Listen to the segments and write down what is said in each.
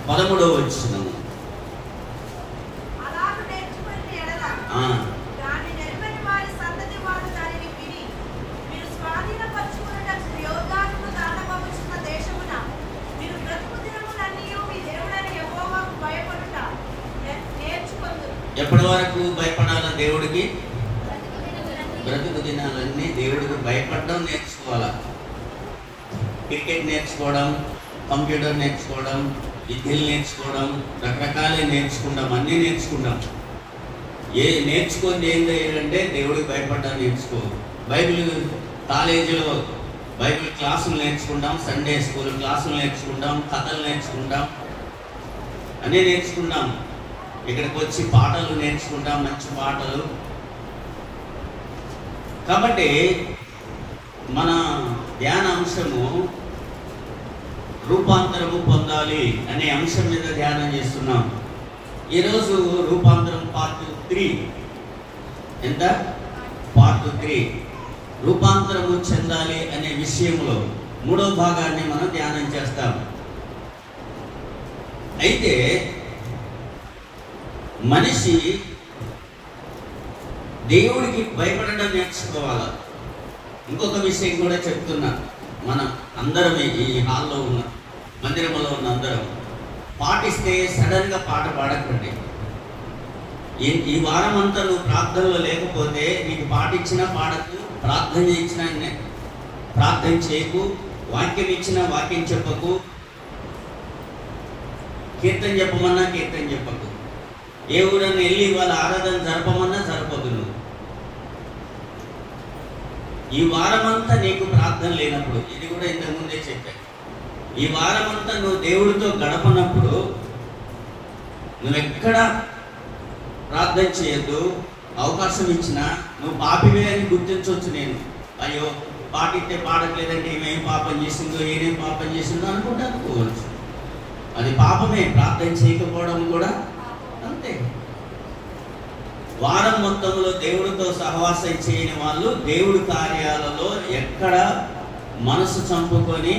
13వ వచనం. ఎప్పటి వరకు భయపడాలా దేవుడికి? బ్రతుకు దినాలన్నీ దేవుడికి భయపడడం నేర్చుకోవాలా. క్రికెట్ నేర్చుకోవడం, కంప్యూటర్ నేర్చుకోవడం, విద్యలు నేర్చుకోవడం, రకరకాలే నేర్చుకుంటాం, అన్నీ నేర్చుకుంటాం. నేర్చుకుంది ఏంటంటే దేవుడికి భయపడడం నేర్చుకో. బైబిల్ కాలేజీలో బైబిల్ క్లాసులు నేర్చుకుంటాం, సండే స్కూల్ క్లాసులు నేర్చుకుంటాం, కథలు నేర్చుకుంటాం, అన్నీ నేర్చుకుంటాం. ఇక్కడికి వచ్చి పాటలు నేర్చుకుంటాం, మంచి పాటలు. కాబట్టి మన ధ్యాన అంశము రూపాంతరము పొందాలి అనే అంశం మీద ధ్యానం చేస్తున్నాం. ఈరోజు రూపాంతరం పార్ట్ 3. ఎంత? పార్ట్ 3 రూపాంతరము చెందాలి అనే విషయంలో 3వ భాగాన్ని మనం ధ్యానం చేస్తాం. అయితే మనిషి దేవుడికి భయపడడం నేర్చుకోవాలి. ఇంకొక విషయం కూడా చెప్తున్నా, మన అందరం ఈ హాల్లో ఉన్న మందిరంలో ఉన్న అందరం పాటిస్తే సడన్గా పాట పాడకండి. ఈ వారం అంతా నువ్వు ప్రార్థనలో లేకపోతే నీకు పాట ఇచ్చినా పాడకు, ప్రార్థన ఇచ్చినా ప్రార్థన చేయకు, వాక్యం ఇచ్చినా వాక్యం చెప్పకు, కీర్తన చెప్పమన్నా కీర్తన చెప్పకు, ఏ ఊరన్నా వెళ్ళి వాళ్ళ ఆరాధన జరపమన్నా జరపదు. నువ్వు ఈ వారమంతా నీకు ప్రార్థన లేనప్పుడు, ఇది కూడా ఇంతకుముందే చెప్పాను, ఈ వారమంతా నువ్వు దేవుడితో గడపనప్పుడు నువ్వెక్కడ ప్రార్థన చేయొద్దు. అవకాశం ఇచ్చినా నువ్వు పాపివే అని గుర్తించవచ్చు. నేను అయ్యో పాటిస్తే పాడట్లేదంటే ఏమేం పాపం చేసిందో, ఏమేం పాపం చేసిందో అనుకోవచ్చు. అది పాపమే. ప్రార్థన చేయకపోవడం కూడా అంతే. వారం మొత్తంలో దేవుడితో సహవాసం చేయని వాళ్ళు దేవుడి కార్యాలలో ఎక్కడ మనసు చంపుకొని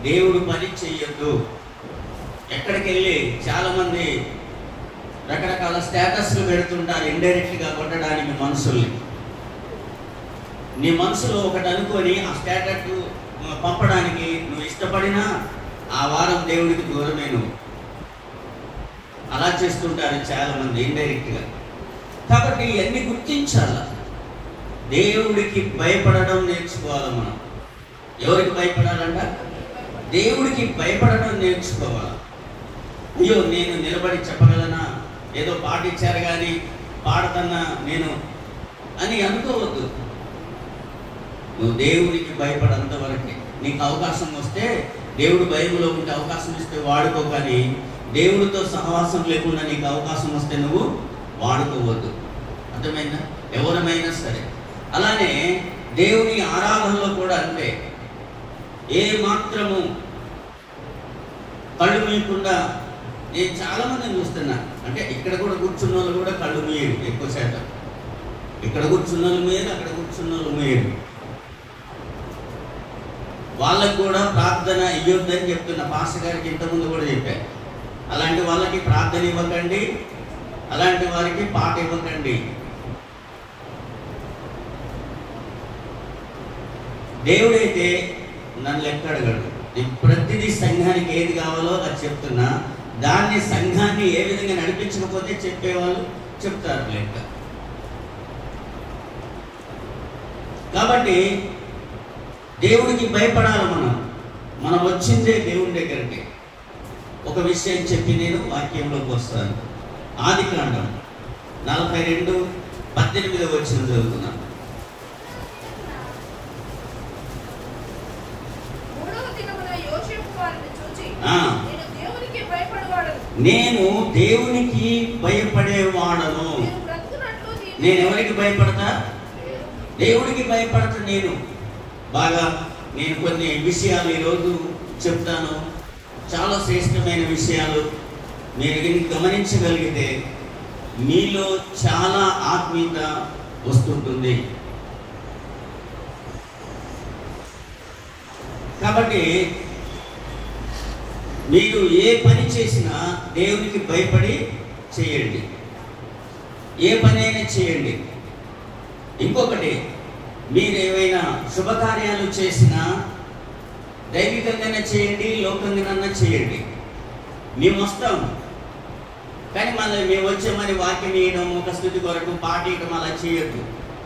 దేవుడి పని చెయ్యొద్దు. ఎక్కడికి వెళ్ళి చాలామంది రకరకాల స్టేటస్లు పెడుతుంటారు, ఇండైరెక్ట్గా కొట్టడానికి మనుషుల్ని. నీ మనసులో ఒకటి అనుకొని ఆ స్టేటస్ పంపడానికి నువ్వు ఇష్టపడినా ఆ వారం దేవుడికి దూరమే. నువ్వు అలా చేస్తుంటారు చాలామంది ఇండైరెక్ట్గా. కాబట్టి ఇవన్నీ గుర్తించాల. దేవుడికి భయపడడం నేర్చుకోవాలి మనం. ఎవరికి భయపడాలంట? దేవుడికి భయపడడం నేర్చుకోవాలి. అయ్యో నేను నిలబడి చెప్పగలనా, ఏదో పాటించారు కానీ పాడుతున్నా నేను అని అనుకోవద్దు. నువ్వు దేవుడికి భయపడంత వరకే. నీకు అవకాశం వస్తే దేవుడు భయంలో ఉంటే అవకాశం ఇస్తే వాడుకో, కానీ దేవుడితో సహవాసం లేకుండా నీకు అవకాశం వస్తే నువ్వు వాడుకోవద్దు. అర్థమైందా? ఎవరమైనా సరే. అలానే దేవుని ఆరాధనలో కూడా అంతే. ఏ మాత్రము కళ్ళు మూయకుండా, నేను చాలామందిని చూస్తున్నా, అంటే ఇక్కడ కూడా కూర్చున్న వాళ్ళు కూడా కళ్ళు మూయరు ఎక్కువ శాతం. ఇక్కడ కూర్చున్న వాళ్ళు మూయరు, అక్కడ కూర్చున్న వాళ్ళు మూయరు. వాళ్ళకు కూడా ప్రార్థన ఇవ్వద్దని చెప్తున్నా. పాస్టర్ గారికి ఇంతకుముందు కూడా చెప్పాను. అలాంటి వాళ్ళకి ప్రార్థన ఇవ్వకండి, అలాంటి వారికి పాట ఇవ్వకండి. దేవుడైతే నన్ను లెక్క అడగడు. నేను ప్రతిదీ సంఘానికి ఏది కావాలో అది చెప్తున్నా. దాన్ని సంఘాన్ని ఏ విధంగా నడిపించకపోతే చెప్పేవాళ్ళు చెప్తారు లెక్క. కాబట్టి దేవుడికి భయపడాలి. మనం వచ్చిందే దేవుడి దగ్గరికి. ఒక విషయం చెప్పి నేను వాక్యంలోకి వస్తాను. ఆదికాండం 42:18 వచనం చదువుతున్నాను. నేను దేవునికి భయపడేవాడను. నేను ఎవరికి భయపడతా? దేవుడికి భయపడతా. నేను కొన్ని విషయాలు ఈరోజు చెప్తాను. చాలా శ్రేష్టమైన విషయాలు. మీరు గమనించగలిగితే మీలో చాలా ఆత్మీయత వస్తుంటుంది. కాబట్టి మీరు ఏ పని చేసినా దేవునికి భయపడి చేయండి. ఏ పని అయినా చేయండి. ఇంకొకటి, మీరు ఏవైనా శుభకార్యాలు చేసినా దైవికంగానే చేయండి, లోకంగానన్నా చేయండి. మేము వస్తాం, కానీ మళ్ళీ మేము వచ్చే మరి వాక్యం వేయడం, ఒక స్థుతి కొరకు పాట వేయడం అలా చేయొద్దు.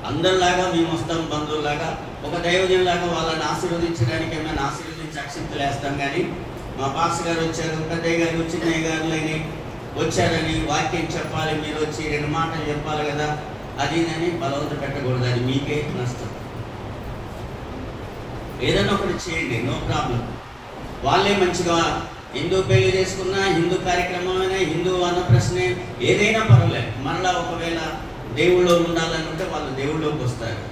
అందరిలాగా మేము వస్తాం, బంధువులాగా, ఒక దైవజనులాగా వాళ్ళని ఆశీర్వదించడానికి ఏమైనా ఆశీర్వదించి అక్షింతలు వేస్తాం. కానీ మా పాస్ గారు వచ్చారు, పెద్దయ్య గారు, చిన్నయ్య గారులని వచ్చారని వాక్యం చెప్పాలి, మీరు వచ్చి 2 మాటలు చెప్పాలి కదా, అది అని బలవంత పెట్టకూడదు. అది మీకే నష్టం. ఏదైనా ఒకటి చేయండి, నో ప్రాబ్లం. వాళ్ళే మంచిగా హిందూ పెళ్లి చేసుకున్నా, హిందూ కార్యక్రమమైనా, హిందూ అన్నప్రశ్నే, ఏదైనా పర్వాలేదు. మరలా ఒకవేళ దేవుళ్ళు ఉండాలనుకుంటే వాళ్ళు దేవుళ్ళలోకి వస్తారు.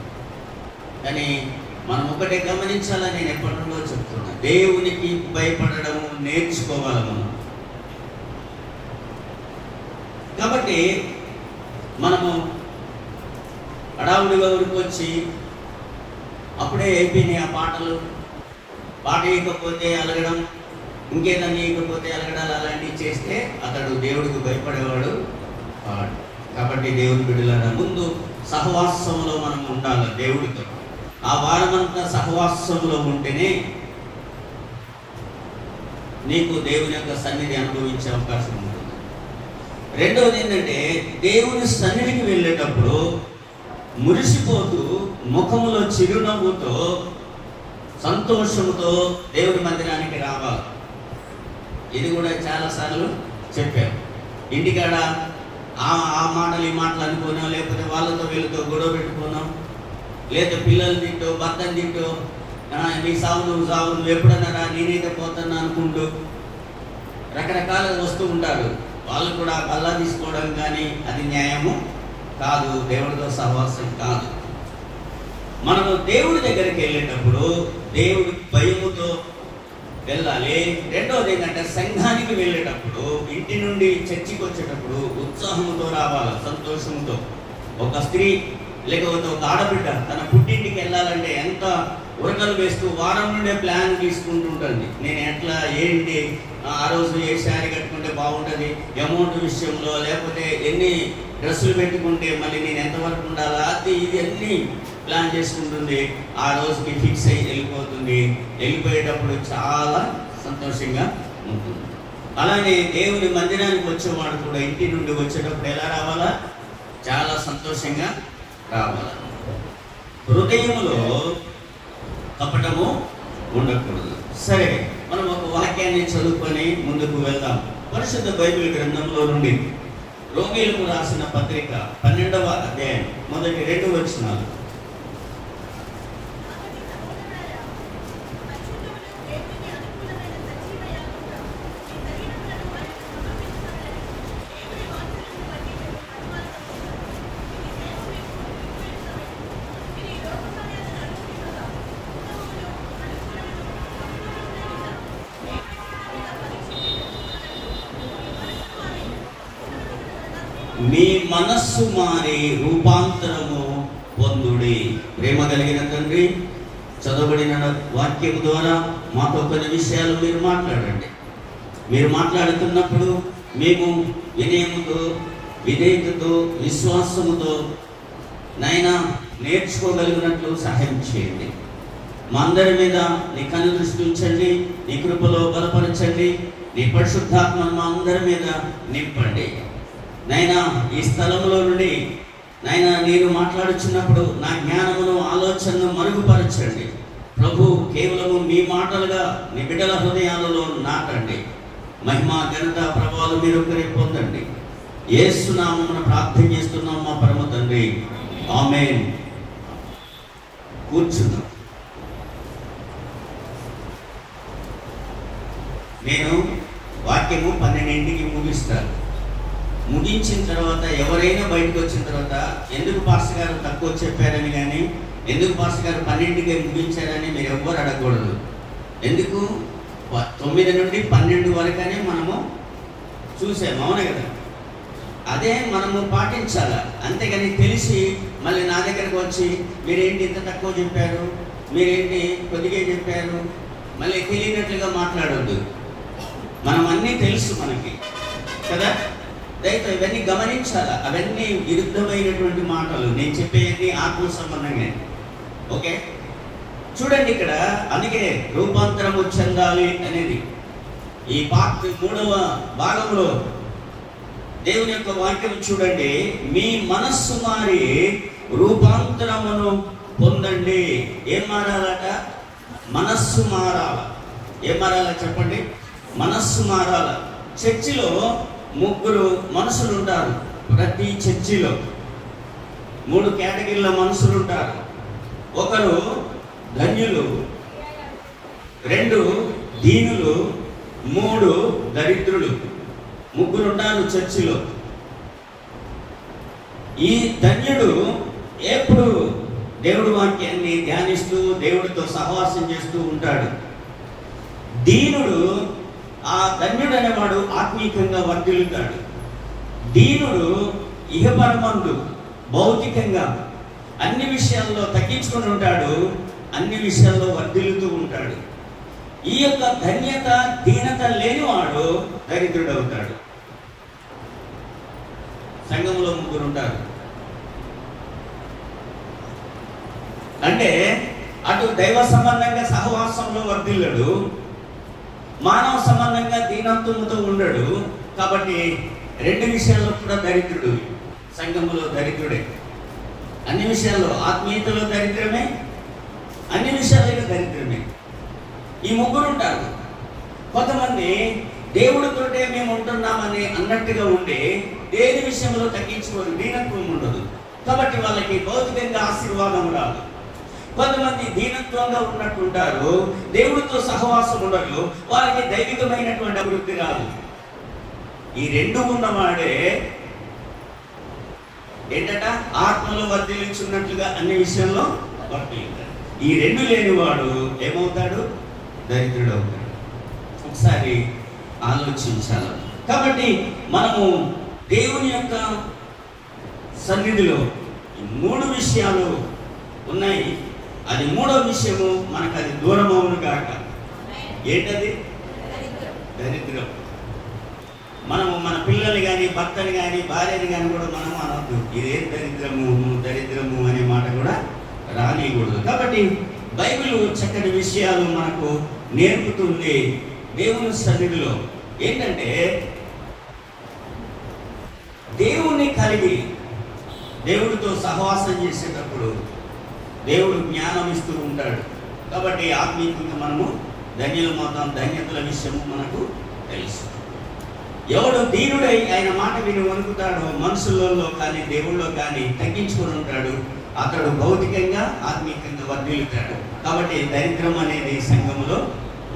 కానీ మనం ఒకటే గమనించాలని నేను ఎప్పటి నుండో చెప్తున్నా, దేవునికి భయపడడం నేర్చుకోవాలి మనం. కాబట్టి మనము హడావుడిగా ఊరికి వచ్చి అప్పుడే అయిపోయినాయి ఆ పాటలు, పాట వేయకపోతే అలగడం, ఇంకేదన్నా వేయకపోతే అలగడాలు, అలాంటివి చేస్తే అతడు దేవుడికి భయపడేవాడు కాడు. కాబట్టి దేవుని బిడ్డలారా, ముందు సహవాసంలో మనం ఉండాలి దేవుడితో. ఆ వారమంతా సహవాసంలో ఉంటేనే నీకు దేవుని యొక్క సన్నిధి అనుభవించే అవకాశం ఉంటుంది. రెండవది ఏంటంటే, దేవుని సన్నిధికి వెళ్ళేటప్పుడు మురిసిపోతూ, ముఖములో చిరునవ్వుతో, సంతోషంతో దేవుని మందిరానికి రావాలి. ఇది కూడా చాలాసార్లు చెప్పాను. ఇంటికాడ ఆ మాటలు ఈ మాటలు అనుకున్నాం, లేకపోతే వాళ్ళతో వీళ్ళతో గొడవ పెట్టుకున్నాం, లేదా పిల్లలు తింటూ, భర్తను తింటూ, నీ సావు నువ్వు సావు, నువ్వు ఎప్పుడన్నారా, నేనైతే పోతున్నా అనుకుంటూ రకరకాలుగా వస్తూ ఉంటారు. వాళ్ళు కూడా బల్లా తీసుకోవడం కానీ అది న్యాయము కాదు, దేవుడితో సహవాసం కాదు. మనము దేవుడి దగ్గరికి వెళ్ళేటప్పుడు దేవుడి భయముతో వెళ్ళాలి. రెండవది ఏంటంటే, సంఘానికి వెళ్ళేటప్పుడు, ఇంటి నుండి చర్చికి వచ్చేటప్పుడు ఉత్సాహంతో రావాలి, సంతోషంతో. ఒక స్త్రీ లేకపోతే ఒక ఆడబిడ్డ తన పుట్టింటికి వెళ్ళాలంటే ఎంత ఉరకలు వేస్తూ వారం నుండే ప్లాన్ తీసుకుంటుంటుంది. నేను ఎట్లా, ఏంటి, ఆ రోజు ఏ శారీ కట్టుకుంటే బాగుంటుంది, అమౌంట్ విషయంలో, లేకపోతే ఎన్ని డ్రెస్సులు పెట్టుకుంటే మళ్ళీ నేను ఎంతవరకు ఉండాలా, అది ఇది అన్నీ ప్లాన్ చేసుకుంటుంది. ఆ రోజుకి ఫిక్స్ అయ్యి వెళ్ళిపోతుంది. వెళ్ళిపోయేటప్పుడు చాలా సంతోషంగా ఉంటుంది. అలానే దేవుని మందిరానికి వచ్చేవాడు కూడా ఇంటి నుండి వచ్చేటప్పుడు ఎలా రావాలా? చాలా సంతోషంగా రావాలా. హృదయంలో కపటము ఉండకూడదు. సరే, మనం ఒక వాక్యాన్ని చదువుకొని ముందుకు వెళ్దాం. పరిశుద్ధ బైబిల్ గ్రంథంలో నుండి రోమీయులకు రాసిన పత్రిక 12వ అధ్యాయం మొదటి 2 వచనాలు. మీ మనస్సు మారి రూపాంతరము పొందుడి. ప్రేమ కలిగిన తండ్రి, చదవబడిన వాక్యం ద్వారా మాతో కొన్ని విషయాలు మీరు మాట్లాడండి. మీరు మాట్లాడుతున్నప్పుడు మేము వినయముతో, విధేయతతో, విశ్వాసముతో నాయనా నేర్చుకోగలిగినట్లు సహాయం చేయండి. మా అందరి మీద నీ కన్ను దృష్టి ఉంచండి, నీ కృపలో బలపరచండి, నీ పరిశుద్ధాత్మను మా అందరి మీద నింపండి. నైనా ఈ స్థలంలో నుండి నైనా నేను మాట్లాడుచున్నప్పుడు నా జ్ఞానమును, ఆలోచనను మరుగుపరచండి ప్రభు. కేవలము మీ మాటలుగా నీ బిడ్డల హృదయాలలో నాటండి. మహిమ, ఘనత, ప్రభావాలు మీరు ఒకరే పొందండి. యేసు నామమున ప్రార్థన చేస్తున్నాం మా పరమ తండ్రి, ఆమేన్. కూర్చున్నాం. నేను వాక్యము 12ంటికి ముగిస్తాను. ముగించిన తర్వాత ఎవరైనా బయటకు వచ్చిన తర్వాత ఎందుకు పాస్టర్ గారు తక్కువ చెప్పారని కానీ, ఎందుకు పాస్టర్ గారు 12ంటికి ముగించారని మీరు ఎవ్వరు అడగకూడదు. ఎందుకు 9 నుండి 12 వరకనే మనము చూసాము, అవునా కదా? అదే మనము పాటించాలి. అంతేగాని తెలిసి మళ్ళీ నా దగ్గరకు వచ్చి మీరేంటి ఇంత తక్కువ చెప్పారు, మీరేంటి కొద్దిగా చెప్పారు, మళ్ళీ తెలియనట్లుగా మాట్లాడొద్దు. మనం అన్నీ తెలుసు మనకి కదా. దయతో ఇవన్నీ గమనించాలా. అవన్నీ విరుద్ధమైనటువంటి మాటలు. నేను చెప్పేది ఆత్మ సంబంధంగా. ఓకే, చూడండి ఇక్కడ అందుకే రూపాంతరము చెందాలి అనేది ఈ పార్ట్ 3వ భాగంలో దేవుని యొక్క వాక్యం చూడండి. మీ మనస్సు మారి రూపాంతరమును పొందండి. ఏం మారాలట? మనస్సు మారాల. ఏం మారాల చెప్పండి? మనస్సు మారాల. చర్చిలో 3 మనుషులు ఉంటారు. ప్రతి చర్చిలో 3 కేటగిరీల మనుషులు ఉంటారు. ఒకరు ధన్యులు, 2 దీనులు, 3 దరిద్రులు. 3 ఉంటారు చర్చిలో. ఈ ధన్యుడు ఎప్పుడు దేవుడి వాక్యాన్ని ధ్యానిస్తూ దేవుడితో సహవాసం చేస్తూ ఉంటాడు. దీనుడు, ఆ ధన్యుడు అనేవాడు ఆత్మీయంగా వర్ధిల్లుతాడు. దీనుడు ఇహపరమందు భౌతికంగా అన్ని విషయాల్లో తగ్గించుకొని ఉంటాడు, అన్ని విషయాల్లో వర్ధిల్లుతూ ఉంటాడు. ఈ యొక్క ధన్యత దీనత లేనివాడు దరిద్రుడు అవుతాడు. సంఘంలో 3 ఉంటారు. అంటే అటు దైవ సంబంధంగా సహవాసంలో వర్ధిల్లడు, మానవ సంబంధంగా దీనత్వముతో ఉండడు. కాబట్టి 2 విషయాల్లో కూడా దరిద్రుడు. సంఘంలో దరిద్రుడే. అన్ని విషయాల్లో ఆత్మీయతలో దరిద్రమే, అన్ని విషయాల్లో దరిద్రమే. ఈ 3 ఉంటారు. కొంతమంది దేవుడితోటే మేము ఉంటున్నామని అన్నట్టుగా ఉండి దేని విషయంలో తగ్గించుకోరు, దీనత్వం ఉండదు. కాబట్టి వాళ్ళకి భౌతికంగా ఆశీర్వాదం రాదు. కొంతమంది దీనత్వంగా ఉన్నట్టుంటారు, దేవుడితో సహవాసం ఉండరు, వాళ్ళకి దైవికమైనటువంటి అభివృద్ధి రాదు. ఈ 2 ఉన్నవాడే ఏంటట? ఆత్మలో వర్ధిల్లుచున్నట్లుగా అన్ని విషయంలో వర్ధిల్లుతాడు. ఈ 2 లేనివాడు ఏమవుతాడు? దరిద్రుడు అవుతాడు. ఒకసారి ఆలోచించాలి. కాబట్టి మనము దేవుని యొక్క సన్నిధిలో 3 విషయాలు ఉన్నాయి. అది 3వ విషయము మనకు అది దూరం అవును కాక. ఏంటది? దరిద్రం. మనము మన పిల్లలు కానీ భర్తని కానీ భార్యని కానీ కూడా మనం అనవద్దు ఇదేం దరిద్రము దరిద్రము అనే మాట కూడా రానియకూడదు. కాబట్టి బైబిల్ చక్కటి విషయాలు మనకు నేర్పుతుంది. దేవుని సన్నిధిలో ఏంటంటే దేవుణ్ణి కలిగి దేవుడితో సహవాసం చేసేటప్పుడు దేవుడు జ్ఞానం ఇస్తూ ఉంటాడు. కాబట్టి ఆత్మీయంగా మనము ధన్యులమవుతాం. ధన్యతల విషయము మనకు తెలుసు. ఎవడు దీనుడై ఆయన మాట విని వణుకుతాడో మనుషులలో కానీ దేవుళ్ళలో కానీ తగ్గించుకొని ఉంటాడు, అతడు భౌతికంగా ఆత్మీయంగా వర్ధిల్లుతాడు. కాబట్టి దరిద్రం అనేది సంఘములో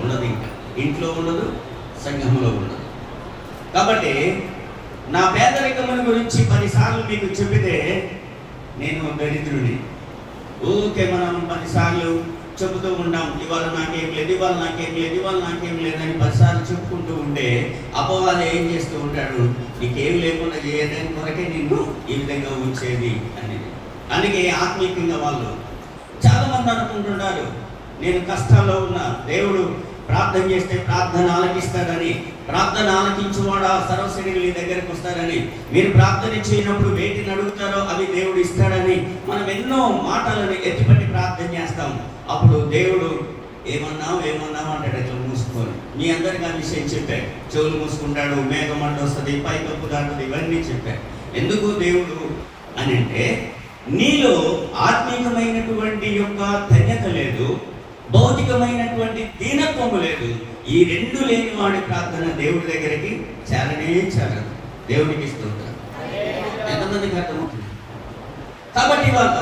ఉండదు, ఇంకా ఇంట్లో ఉండదు, సంఘములో ఉండదు. కాబట్టి నా పేదరికముల గురించి 10 సార్లు మీకు చెప్పితే నేను దరిద్రుని. ఊరికే మనం 10 సార్లు చెబుతూ ఉంటాం, ఇవాళ నాకేం లేదు, ఇవాళ నాకేం లేదు, ఇవాళ నాకేం లేదని 10 సార్లు చెప్పుకుంటూ ఉంటే అపవాది ఏం చేస్తూ ఉంటాడు? నీకేం లేకుండా చేయడానికి కొరకే నిన్ను ఈ విధంగా ఉంచేది అనేది. అందుకే ఆత్మీయంగా వాళ్ళు చాలామంది అనుకుంటున్నారు, నేను కష్టాల్లో ఉన్నా, దేవుడు ప్రార్థన చేస్తే ప్రార్థన ఆలకిస్తాడని, ప్రార్థన ఆలకించువాడా సర్వశరీరుల దగ్గరకు వస్తాడని, మీరు ప్రార్థన చేయనప్పుడు వేటిని అడుగుతారో అవి దేవుడు ఇస్తాడని మనం ఎన్నో మాటలను ఎత్తిపట్టి ప్రార్థన చేస్తాం. అప్పుడు దేవుడు ఏమన్నావు అంటాడు, ఇట్లా మూసుకొని. మీ అందరికీ ఆ విషయం చెప్పాడు. చెవులు మూసుకుంటాడు, మేఘమంట వస్తుంది, పైకప్పు దాటుతుంది, ఇవన్నీ చెప్పాడు. ఎందుకు దేవుడు అని అంటే నీలో ఆత్మీయమైనటువంటి యొక్క ధన్యత లేదు, భౌతికమైనటువంటి దీనత్వము లేదు. ఈ 2 లేని వాడి ప్రార్థన దేవుడి దగ్గరికి చేరనే చేరదు. దేవుడికి ఇస్తుంటారు. ఎంతమందికి అర్థమవుతుంది? కాబట్టి వాళ్ళ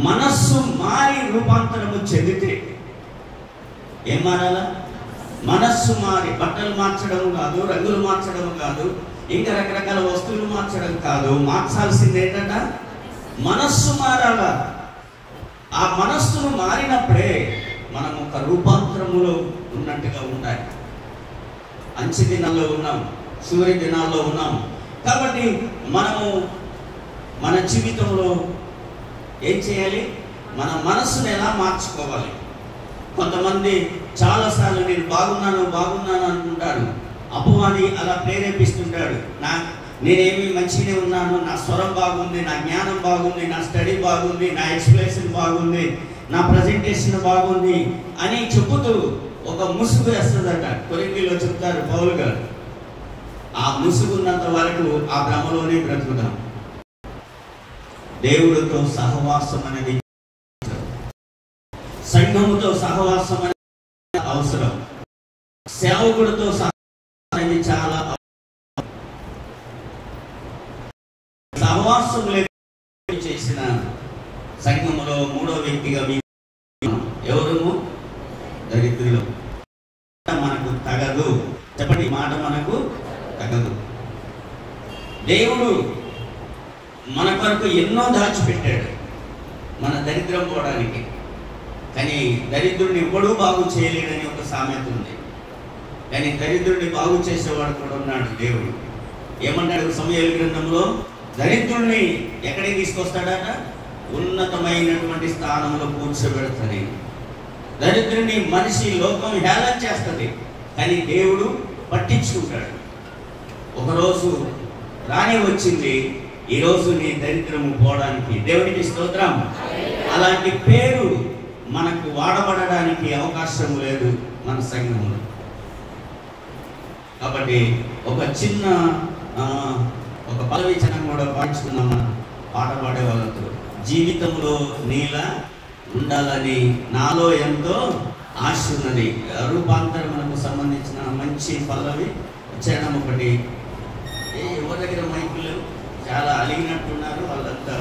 మనస్సు మారి రూపాంతరము చెందితే ఏం మారాలా? మనస్సు మారి. బట్టలు మార్చడం కాదు, రంగులు మార్చడం కాదు, ఇంకా రకరకాల వస్తువులు మార్చడం కాదు. మార్చాల్సింది ఏంటంట? మనస్సు మారాలా. ఆ మనస్సును మారినప్పుడే మనం ఒక రూపాంతరములో ఉన్నట్టుగా ఉండాలి. అంచె దినాల్లో ఉన్నాం, సూర్య దినాల్లో ఉన్నాం. కాబట్టి మనము మన జీవితంలో ఏం చేయాలి? మన మనస్సును ఎలా మార్చుకోవాలి? కొంతమంది చాలాసార్లు నేను బాగున్నాను అనుకుంటారు, అపవాది అలా ప్రేరేపిస్తుంటాడు. నేనేమి మంచిగానే ఉన్నాను, నా స్వరం బాగుంది, నా జ్ఞానం బాగుంది, నా స్టడీ బాగుంది, నా ఎక్స్ప్లెనేషన్ బాగుంది, నా ప్రజెంటేషన్ బాగుంది అని చెబుతూ ఒక ముసుగు వేస్తుందట. కొరింథీయులో చెప్తారు పౌలు గారు, ఆ ముసుగున్నంత వరకు ఆ భ్రమలోనే బ్రతుకుతాం. దేవుడితో సహవాసం అనేది, సంఘముతో సహవాసం అనేది అవసరం. సేవకుడితో సహవాసం అనేది చాలా సహవాసం లేక చేసిన సంఘములో మూడో వ్యక్తిగా ఎవరు? దరిద్రులు. మనకు తగదు. చెప్పండి, మాట మనకు తగదు. దేవుడు మన కొరకు ఎన్నో దాచిపెట్టాడు మన దరిద్రం పోవడానికి. కానీ దరిద్రుడిని ఎప్పుడూ బాగు చేయలేడని ఒక సామెత ఉంది. కానీ దరిద్రుడిని బాగు చేసేవాడు కూడా ఉన్నాడు దేవుడు. ఏమన్నాడు సమూయేలు గ్రంథంలో? దరిద్రుడిని ఎక్కడికి తీసుకొస్తాడట? ఉన్నతమైనటువంటి స్థానంలో కూర్చోబెడతాడు. దరిద్రుని మనిషి లోకం హేళన చేస్తుంది, కానీ దేవుడు పట్టించుకుంటాడు. ఒకరోజు రానే వచ్చింది, ఈరోజు నీ దరిద్రము పోవడానికి. దేవునికి స్తోత్రం. అలాంటి పేరు మనకు వాడబడడానికి అవకాశం లేదు మన సంఘంలో. కాబట్టి ఒక చిన్న ఒక పదవిచనం కూడా పాటించుకున్నాం. పాట పాడే వాళ్ళతో, జీవితంలో నీలా ఉండాలని నాలో ఎంతో ఆశ ఉన్నది. రూపాంతరమునకు సంబంధించిన మంచి పల్లవి చరణం ఒకటి. ఎవరి దగ్గర మైకులు చాలా అలిగినట్టున్నారు, వాళ్ళంతా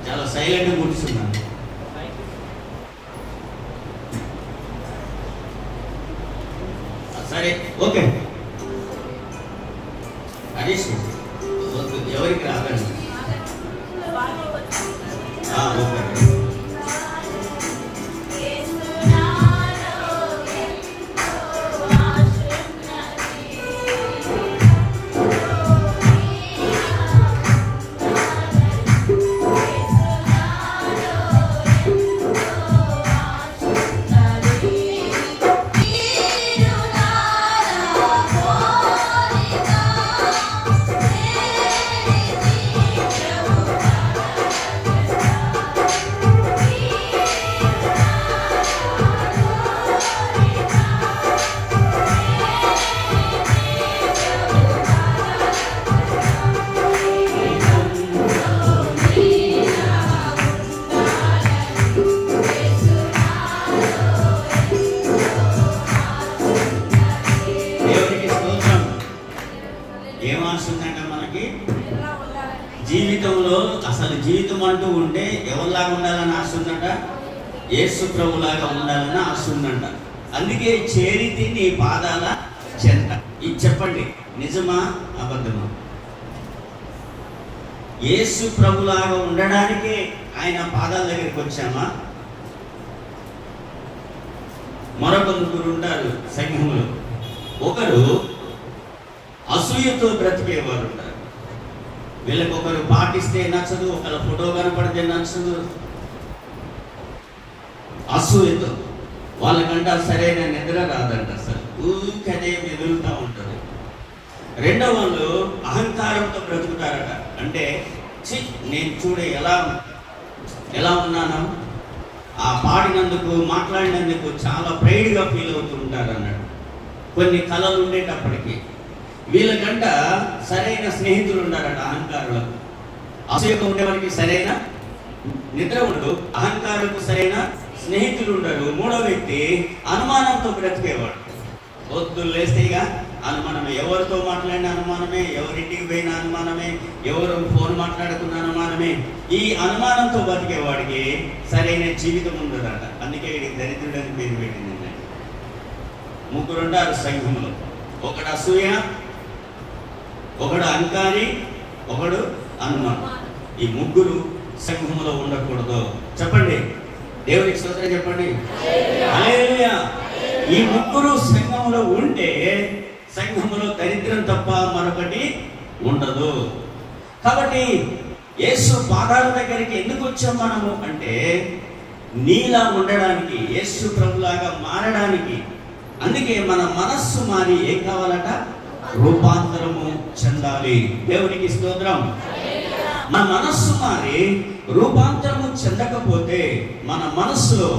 చాలా సైలెంట్గా కూర్చున్నారు. సరే, ఓకే. హరీష్ ఎవరికి రాదండి. ఓకే. జీవితంలో అసలు జీవితం అంటూ ఉంటే ఎవరిలాగా ఉండాలని ఆశ ఉందంట? యేసు ప్రభులాగా ఉండాలని ఆశ ఉందంట. అందుకే చేరితి నీ పాదాల చెంత. ఇది చెప్పండి, నిజమా అబద్ధమా? యేసు ప్రభులాగా ఉండడానికే ఆయన పాదాల దగ్గరికి వచ్చామా? మరొక ముగ్గురు ఉంటారు సంఘంలో. ఒకరు అసూయతో బ్రతికేవారు ఉంటారు. వీళ్ళకి ఒకరు పాటిస్తే నచ్చదు, ఒకళ్ళ ఫోటో కనపడితే నచ్చదు. అసూయతో వాళ్ళకంట సరైన నిద్ర రాదంట, అసలు ఊరికనే మెదులుతూ ఉంటుంది. రెండో వాళ్ళు అహంకారంతో బ్రతుకుతారట. అంటే నేను చూడే ఎలా ఉన్నాను, ఆ పాడినందుకు మాట్లాడినందుకు చాలా ప్రైడ్గా ఫీల్ అవుతూ ఉంటారు అన్నాడు. కొన్ని కళలు ఉండేటప్పటికీ వీళ్ళకంట సరైన స్నేహితులు ఉండారట అహంకారులకు. అసూయకు ఉండేవారికి సరైన నిద్ర ఉండదు, అహంకారులకు సరైన స్నేహితులు ఉండరు. మూడో వ్యక్తి అనుమానంతో బ్రతికేవాడు. పొద్దులు లేస్తే ఇక అనుమానమే, ఎవరితో మాట్లాడిన అనుమానమే, ఎవరింటికి పోయిన అనుమానమే, ఎవరు ఫోన్ మాట్లాడుకున్న అనుమానమే. ఈ అనుమానంతో బతికేవాడికి సరైన జీవితం ఉండదట. అందుకే వీడికి దరిద్రుడని పేరు పెట్టింది. ముగ్గురు ఉంటారు సంఘంలో. ఒకడు అసూయ, ఒకడు అహంకారి, ఒకడు అనుమానం. ఈ ముగ్గురు సంఘంలో ఉండకూడదు. చెప్పండి, దేవునికి స్తోత్రం చెప్పండి. హల్లెలూయా. ఈ ముగ్గురు సంఘంలో ఉంటే సంఘంలో దరిద్రం తప్ప మరొకటి ఉండదు. కాబట్టి యేసు పాదాల దగ్గరికి ఎందుకు వచ్చాం మనము అంటే, నీలా ఉండడానికి, యేసు ప్రభులాగా మారడానికి. అందుకే మన మనస్సు మారి ఏం కావాలట? రూపాంతరము చెందాలి. దేవునికి స్తోత్రం. మన మనస్సు మారి రూపాంతరము చెందకపోతే మన మనస్సులో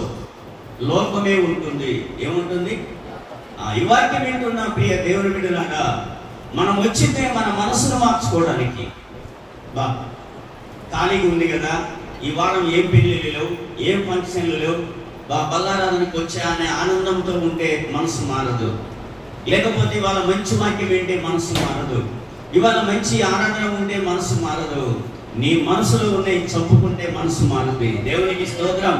లోకమే ఉంటుంది. ఏముంటుంది? ఈ వాక్యం వింటున్న ప్రియ దేవుని బిడ్డలాగా, మనం వచ్చిందే మన మనసును మార్చుకోవడానికి. ఖాళీగా ఉంది కదా, ఈ వారం ఏం పెళ్ళిళ్ళు లేవు, ఏం ఫంక్షన్లు లేవు, బల్లారాధనకు వచ్చా అనే ఆనందంతో ఉంటే మనసు మారదు. లేకపోతే ఇవాళ మంచి వాక్యం వింటే మనసు మారదు. ఇవాళ మంచి ఆరాధన ఉంటే మనసు మారదు. నీ మనసులో ఉన్నాయి చంపుకుంటే మనసు మారుతుంది. దేవునికి స్తోత్రం.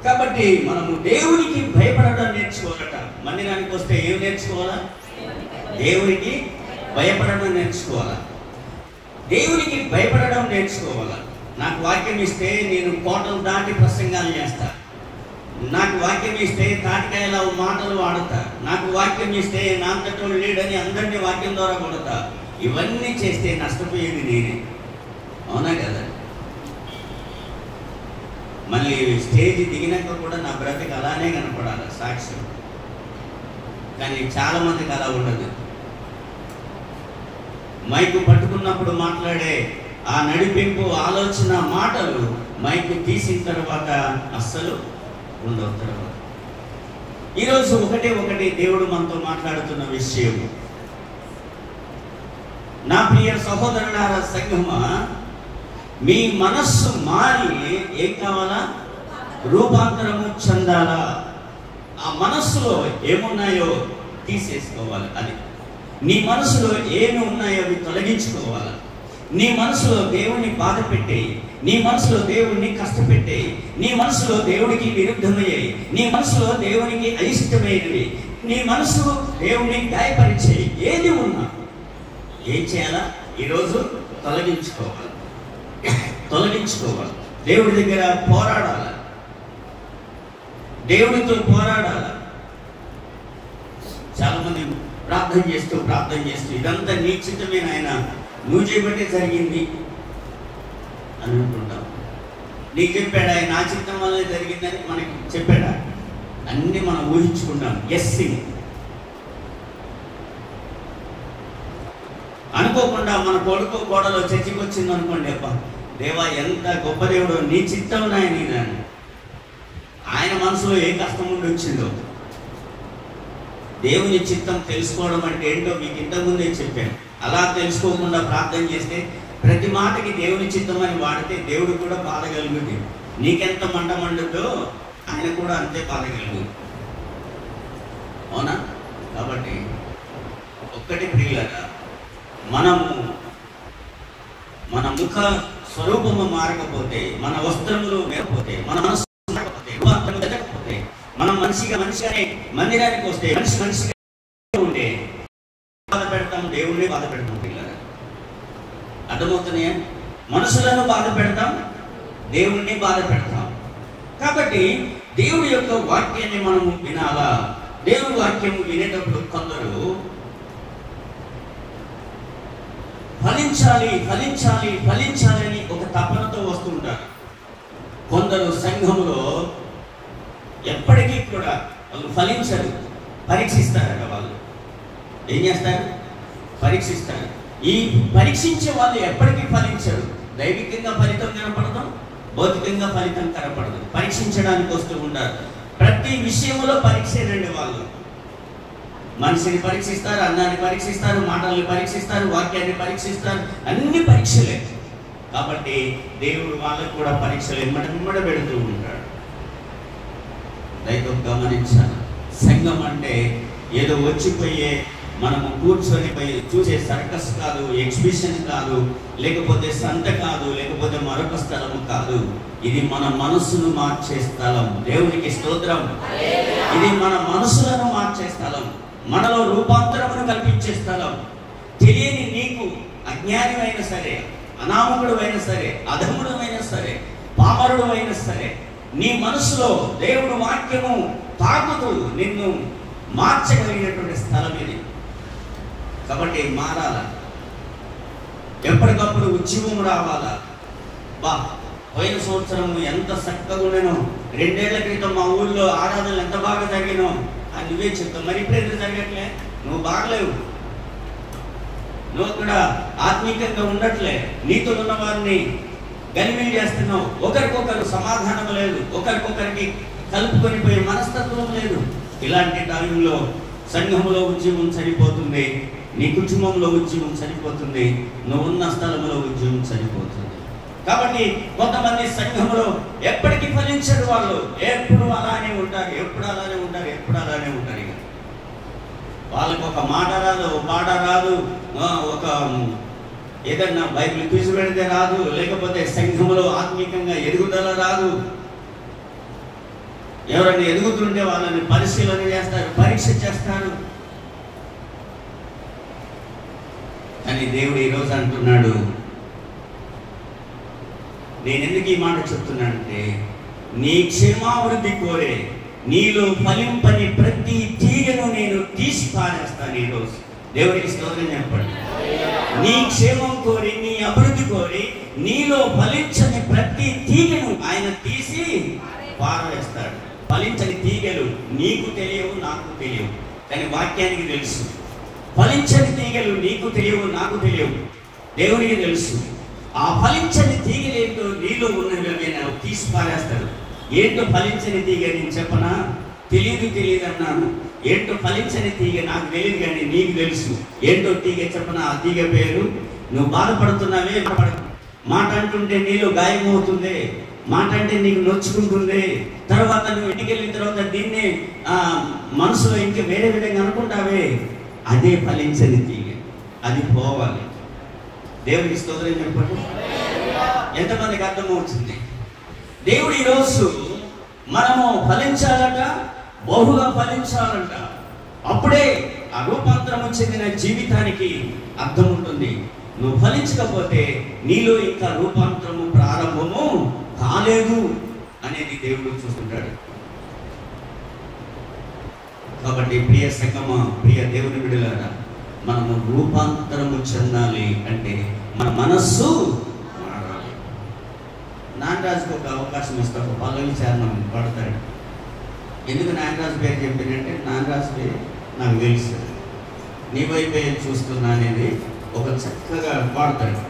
కాబట్టి మనము దేవునికి భయపడడం నేర్చుకోవాలట. మందిరానికి వస్తే ఏం నేర్చుకోవాలా? దేవునికి భయపడడం నేర్చుకోవాలా. దేవునికి భయపడడం నేర్చుకోవాలా. నాకు వాక్యం ఇస్తే నేను కోటలు దాటి ప్రసంగాలు చేస్తా. నాకు వాక్యం ఇస్తే తాటికాయల మాటలు వాడతా. నాకు వాక్యం ఇస్తే నాంతటోడు లేడని అందరినీ వాక్యం ద్వారా కొడతా. ఇవన్నీ చేస్తే నష్టపోయేది నేనే. అవునా కదా? మళ్ళీ స్టేజ్ దిగినాక కూడా నా బ్రతికి అలానే కనపడాలి సాక్ష్యం. కానీ చాలా మందికి అలా ఉండదు. మైకు పట్టుకున్నప్పుడు మాట్లాడే ఆ నడిపింపు, ఆలోచన, మాటలు మైకు తీసిన తర్వాత అస్సలు ఉండవు. తర్వాత ఈరోజు ఒకటి దేవుడు మనతో మాట్లాడుతున్న విషయం, నా ప్రియ సహోదరులారా, సంగమా, మీ మనస్సు మారి ఏం కావాలా? రూపాంతరము చెందాలా. ఆ మనస్సులో ఏమున్నాయో తీసేసుకోవాలి. అది నీ మనసులో ఏమి ఉన్నాయో అవి తొలగించుకోవాలి. నీ మనసులో దేవుణ్ణి బాధ పెట్టేయి, నీ మనసులో దేవుణ్ణి కష్టపెట్టేయి, నీ మనసులో దేవుడికి విరుద్ధమయ్యాయి, నీ మనసులో దేవునికి అయిష్టమైనవి, నీ మనసు దేవుణ్ణి గాయపరిచేయి. ఏది ఉన్నా ఏం చేయాలా? ఈరోజు తొలగించుకోవాలి. దేవుడి దగ్గర పోరాడాలి. దేవుడితో పోరాడాలి. చాలా మంది ప్రార్థన చేస్తూ ఇదంతా నీ చిత్తమే నాయన, నువ్వు చేయబట్టే జరిగింది అని అనుకుంటాం. నీకు చెప్పాడా? నా చిత్తం వల్లే జరిగిందని మనకి చెప్పాడా? అన్ని మనం ఊహించుకుంటాం. ఎస్సింగ్ అనుకోకుండా మన కొడుకు కోడలో చర్చికి వచ్చింది అనుకోండి, అబ్బా దేవా ఎంత గొప్ప దేవుడు, నీ చిత్తం నాయన. ఆయన మనసులో ఏ కష్టం ఉండి వచ్చిందో. దేవుని చిత్తం తెలుసుకోవడం అంటే ఏంటో మీకు ఇంతకుముందే చెప్పాను. అలా తెలుసుకోకుండా ప్రార్థన చేస్తే ప్రతి మాటకి దేవుని చిత్తం అని వాడితే దేవుడు కూడా బాధ కలుగుతుంది. నీకెంత మంట మండుతో ఆయన కూడా అంతే బాధ కలుగుతుంది. అవునా? కాబట్టి ఒక్కటి ప్రియులారా, మనము మన ముఖ స్వరూపము మారకపోతే, మన వస్త్రములు మేరకపోతే, మన మనసు మారకపోతే, జరగకపోతే, మనం మనిషిగానే మందిరానికి వస్తే మనిషిగా ఉంటే బాధ పెడతాం, దేవుడిని బాధ పెడతాం. పిల్లలు అర్థమవుతున్నాయా? మనుషులను బాధ పెడతాం, దేవుణ్ణి బాధ పెడతాం. కాబట్టి దేవుడి యొక్క వాక్యాన్ని మనము వినాలా. దేవుడి వాక్యము వినేటప్పుడు కొందరు ఫలించాలని ఒక తపనతో వస్తుంటారు. కొందరు సంఘములో ఎప్పటికీ కూడా వాళ్ళు ఫలించరు, పరీక్షిస్తారట. వాళ్ళు ఏం చేస్తారు? పరీక్షిస్తారు. ఈ పరీక్షించే వాళ్ళు ఎప్పటికీ ఫలించరు. దైవికంగా ఫలితం కనపడదు, భౌతికంగా ఫలితం కనపడదు. పరీక్షించడానికి వస్తూ ఉంటారు. ప్రతి విషయంలో పరీక్షేనండి వాళ్ళు. మనిషిని పరీక్షిస్తారు, అన్నాన్ని పరీక్షిస్తారు, మాటల్ని పరీక్షిస్తారు, వాక్యాన్ని పరీక్షిస్తారు. అన్ని పరీక్షలే. కాబట్టి దేవుడు వాళ్ళకు కూడా పరీక్షలు ఎమ్మడ పెడుతూ ఉంటాడు. దైవం గమనించాలి. సంఘం అంటే ఏదో వచ్చిపోయే మనము కూర్చొని చూసే సర్కస్ కాదు, ఎగ్జిబిషన్ కాదు, లేకపోతే సంత కాదు, లేకపోతే మరొక స్థలము కాదు. ఇది మన మనస్సును మార్చే స్థలం. దేవునికి స్తోత్రం. ఇది మన మనసులను మార్చే స్థలం, మనలో రూపాంతరమును కల్పించే స్థలం. తెలియని నీకు, అజ్ఞాని అయినా సరే, అనామకుడు అయినా సరే, అధముడు అయినా సరే, పామరుడు అయినా సరే, నీ మనసులో దేవుడు వాక్యము తాకుతూ నిన్ను మార్చగలిగినటువంటి స్థలం ఇది. కాబట్టి మారాల, ఎప్పటికప్పుడు ఉద్యమం రావాలా. పోయిన సంవత్సరం ఎంత చక్కగా ఉండేనో, 2 ఏళ్ల క్రితం మా ఊళ్ళో ఆరాధనలు ఎంత బాగా జరిగినో, అని నువ్వే చెప్తావు. మరి ఇప్పుడు ఎందుకు జరగట్లే? నువ్వు బాగలేవు, నువ్వు అక్కడ ఆత్మీయంగా ఉండట్లే, నీతో ఉన్న వారిని గలిబిలి చేస్తున్నావు, ఒకరికొకరు సమాధానం లేదు, ఒకరికొకరికి కలుపుకొని పోయే మనస్తత్వం లేదు. ఇలాంటి టైంలో సంఘంలో ఉద్యమం చనిపోతుంది, నీ కుటుంబంలో ఉద్యమం చనిపోతుంది, నువ్వు ఉన్న స్థలంలో ఉద్యమం చనిపోతుంది. కాబట్టి కొంతమంది సంఘంలో ఎప్పటికీ ఫలించరు, వాళ్ళు ఎప్పుడు అలానే ఉంటారు, ఎప్పుడు అలానే ఉంటారు, ఎప్పుడు అలానే ఉంటారు. ఇక వాళ్ళకు ఒక మాట రాదు, ఒక పాట రాదు, ఒక ఏదన్నా బైబిల్ క్విజ్ పెడితే రాదు, లేకపోతే సంఘంలో ఆత్మీయంగా ఎదుగుదల రాదు. ఎవరైనా ఎదుగుతుంటే వాళ్ళని పరిశీలన చేస్తారు, పరీక్ష చేస్తారు. కానీ దేవుడు ఈరోజు అంటున్నాడు, నేను ఎందుకు ఈ మాట చెప్తున్నానంటే, నీ క్షేమాభివృద్ధి కోరే నీలో ఫలింపని ప్రతి తీగను నేను తీసి పారేస్తాను. ఈరోజు దేవుడికి స్తోత్రం చెప్పండి. నీ క్షేమం కోరి, నీ అభివృద్ధి కోరి నీలో ఫలించని ప్రతి తీగను ఆయన తీసి పారవేస్తాడు. ఫలించని తీగలు నీకు తెలియవు, నాకు తెలియవు, కానీ వాక్యానికి తెలుసు. ఫలించని తీగలు నీకు తెలియవు, నాకు తెలియవు, దేవుడికి తెలుసు. ఆ ఫలించని తీగలు ఏంటో నీలో ఉన్నవి తీసి పారేస్తాడు. ఏంటో ఫలించని తీగ నేను చెప్పనా? తెలియదు అన్నాను. ఏంటో ఫలించని తీగ నాకు తెలియదు, కానీ నీకు తెలుసు. ఏంటో తీగ చెప్పనా? ఆ తీగ పేరు నువ్వు బాధపడుతున్నావే. మాట అంటుంటే నీలో గాయమవుతుంది, మాట అంటే నీకు నొచ్చుకుంటుంది. తర్వాత నువ్వు ఇంటికి వెళ్ళిన తర్వాత దీన్ని మనసులో ఇంకా వేరే విధంగా అనుకుంటావే, అదే ఫలించని తీగ, అది పోవాలి. దేవుడికి స్తోత్రం చెప్పండి. ఎంతమందికి అర్థమవుతుంది? దేవుడు ఈరోజు మనము ఫలించాలట, బహుగా ఫలించాలంట. అప్పుడే ఆ రూపాంతరము చెందిన జీవితానికి అర్థం ఉంటుంది. నువ్వు ఫలించకపోతే నీలో ఇంకా రూపాంతరము ప్రారంభము కాలేదు అనేది దేవుడు చూస్తుంటాడు. కాబట్టి ప్రియ సంగమ, ప్రియ దేవుని బిడ్డలారా, మనము రూపాంతరము చెందాలి అంటే మన మనస్సు మారాలి. నాగరాజుకు ఒక అవకాశం ఇస్తా, ఒక పల్లవి చరణం పడతాడు. ఎందుకు నాగరాజు పేరు చెప్పినంటే, నాగరాజు పేరు నాకు తెలుసు, నీ వైపే చూస్తున్నా అనేది ఒక చక్కగా పాడతాడు.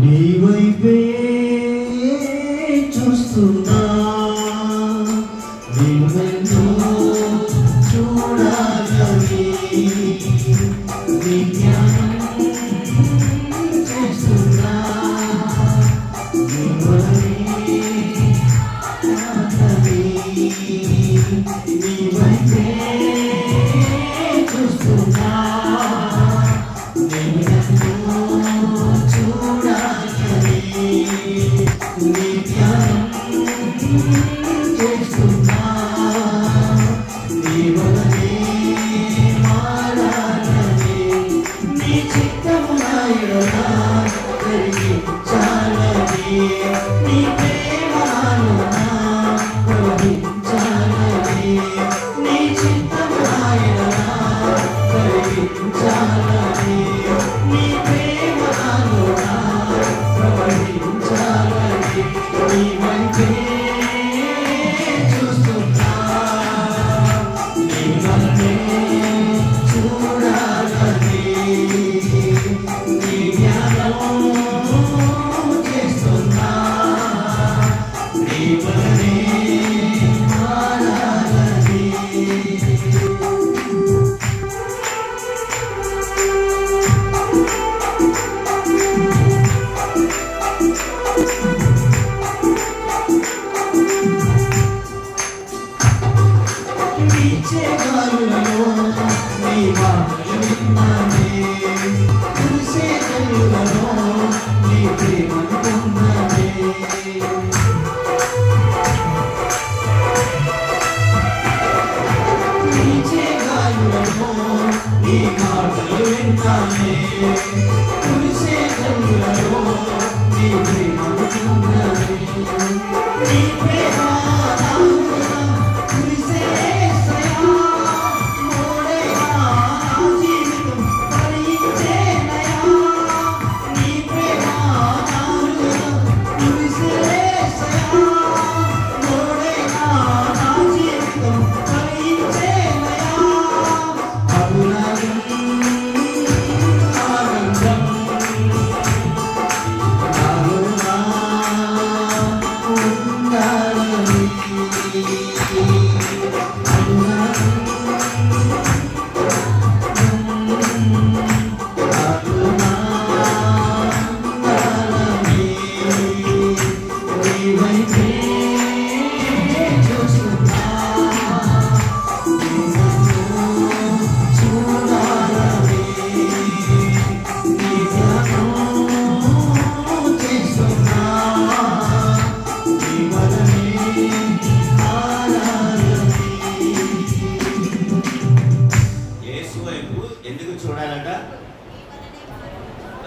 నీ వైపే చూస్తున్నా, నిన్ను చూడాలని, నీ జ్ఞానం చేస్తున్నా, నీ వైపే చూస్తున్నా, నిన్ను చూడాలని, నీ జ్ఞానం చేస్తున్నా, నీ వలనే మారాలని, నీ చిత్తము నాయనా కలిగించాలని, నీ ప్రేమను కలిగించాలని, నీ చిత్తము నాయనా కలిగించాలని, నీ ప్రేమను ప్రవహించాలని, నీ వైపే చూస్తున్నా, నీ వలనే చూడాలని, నీ జ్ఞానం చేస్తున్నా, నీ వలనే మారాలని. నీ మాటలు విన్నానే, కురిసే కన్నులలో నీ ప్రేమను పొందానే, నీచే గాలులలో నీ మాటలు విన్నానే, కురిసే కన్నులలో నీ ప్రేమను పొందానే, నీ ప్రేమ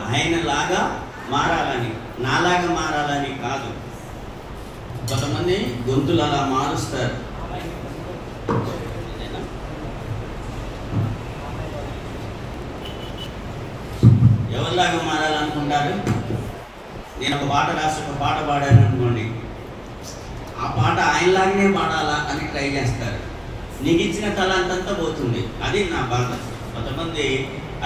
ఆయనలాగా మారాలని, నాలాగా మారాలని కాదు. కొంతమంది గొంతులు అలా మారుస్తారు. ఎవరిలాగా మారాలనుకుంటారు? నేను ఒక పాట రాసి ఒక పాట పాడాను అనుకోండి, ఆ పాట ఆయనలాగానే పాడాలా అని ట్రై చేస్తారు. నీకు ఇచ్చిన తల అంతంతా పోతుంది. అది నా బాధ. కొంతమంది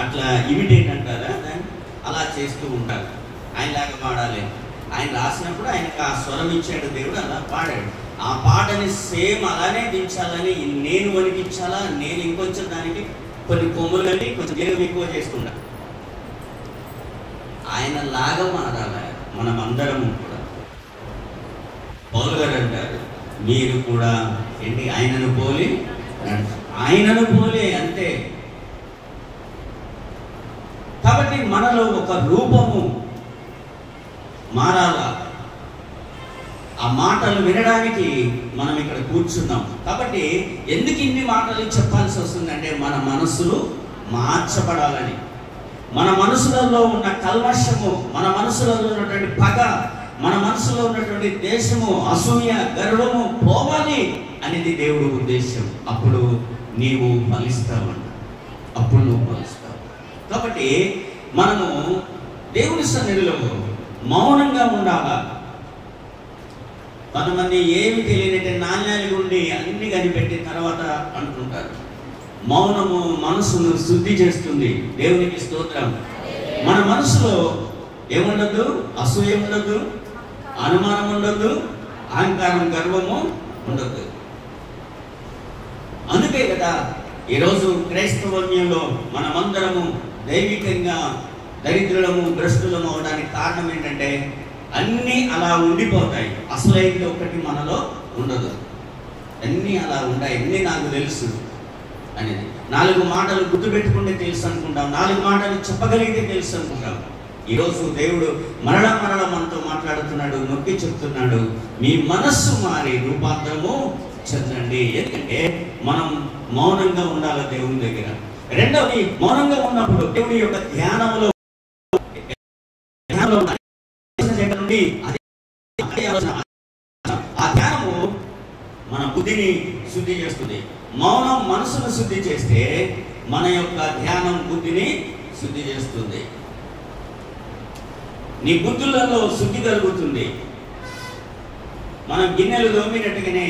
అట్లా ఇమిటేట్ అంటారా, దాన్ని అలా చేస్తూ ఉంటారు. ఆయనలాగా పాడాలి. ఆయన రాసినప్పుడు ఆయనకు ఆ స్వరం ఇచ్చాడు దేవుడు, అలా పాడాడు. ఆ పాటని సేమ్ అలానే దించాలని నేను వణికించాలా, నేను ఇంకొంచెం దానికి కొన్ని కొమ్ములు కలిగి కొంచెం జీవం ఎక్కువ చేసుకుంటా. ఆయనలాగా మారాలి మనం అందరము కూడా. పౌలు గారు అంటారు, మీరు కూడా ఏంటి ఆయనను పోలి, ఆయనను పోలే అంతే. కాబట్టి మనలో ఒక రూపము మారాలా. ఆ మాటలు వినడానికి మనం ఇక్కడ కూర్చున్నాం. కాబట్టి ఎందుకు ఇన్ని మాటలు చెప్పాల్సి వస్తుందంటే మన మనసులు మార్చబడాలని. మన మనసులలో ఉన్న కల్మషము, మన మనసులలో ఉన్నటువంటి పగ, మన మనసులో ఉన్నటువంటి దేశము, అసూయ, గర్వము పోవాలి అనేది దేవుడి ఉద్దేశం. అప్పుడు నీవు ఫలిస్తావంట. అప్పుడు నువ్వు ఫలిస్తావు. కాబట్టి మనము దేవుని సన్నిధిలో మౌనంగా ఉండాలా. కొంతమంది ఏమి తెలియనట్టే నాణ్యాలు ఉండి అన్ని కనిపెట్టిన తర్వాత అంటుంటారు. మౌనము మనసును శుద్ధి చేస్తుంది. దేవునికి స్తోత్రం. మన మనసులో ఏముండదు? అసూయ ఉండదు, అనుమానం ఉండదు, అహంకారం, గర్వము ఉండదు. అందుకే కదా ఈరోజు క్రైస్తవ్యంలో మనమందరము దైవికంగా దరిద్రులము, భ్రష్టులము అవడానికి కారణం ఏంటంటే అన్నీ అలా ఉండిపోతాయి. అసలైంది ఒకటి మనలో ఉండదు. అన్నీ అలా ఉంటాయి. అన్నీ నాకు తెలుసు అనేది. 4 మాటలు గుర్తుపెట్టుకుంటే తెలుసు అనుకుంటాం, 4 మాటలు చెప్పగలిగితే తెలుసు అనుకుంటాం. ఈరోజు దేవుడు మరణ మనతో మాట్లాడుతున్నాడు, నొక్కి చెప్తున్నాడు, మీ మనస్సు మారి రూపాంతరము చెందండి. ఎందుకంటే మనం మౌనంగా ఉండాలి దేవుని దగ్గర. రెండవది, మౌనంగా ఉన్నప్పుడు దేవుడి యొక్క ధ్యానంలో నుండి ఆ ధ్యానము మన బుద్ధిని శుద్ధి చేస్తుంది. మౌనం మనసును శుద్ధి చేస్తే మన యొక్క ధ్యానం బుద్ధిని శుద్ధి చేస్తుంది. నీ బుద్ధులలో శుద్ధి కలుగుతుంది. మనం గిన్నెలు దోమినట్టుగానే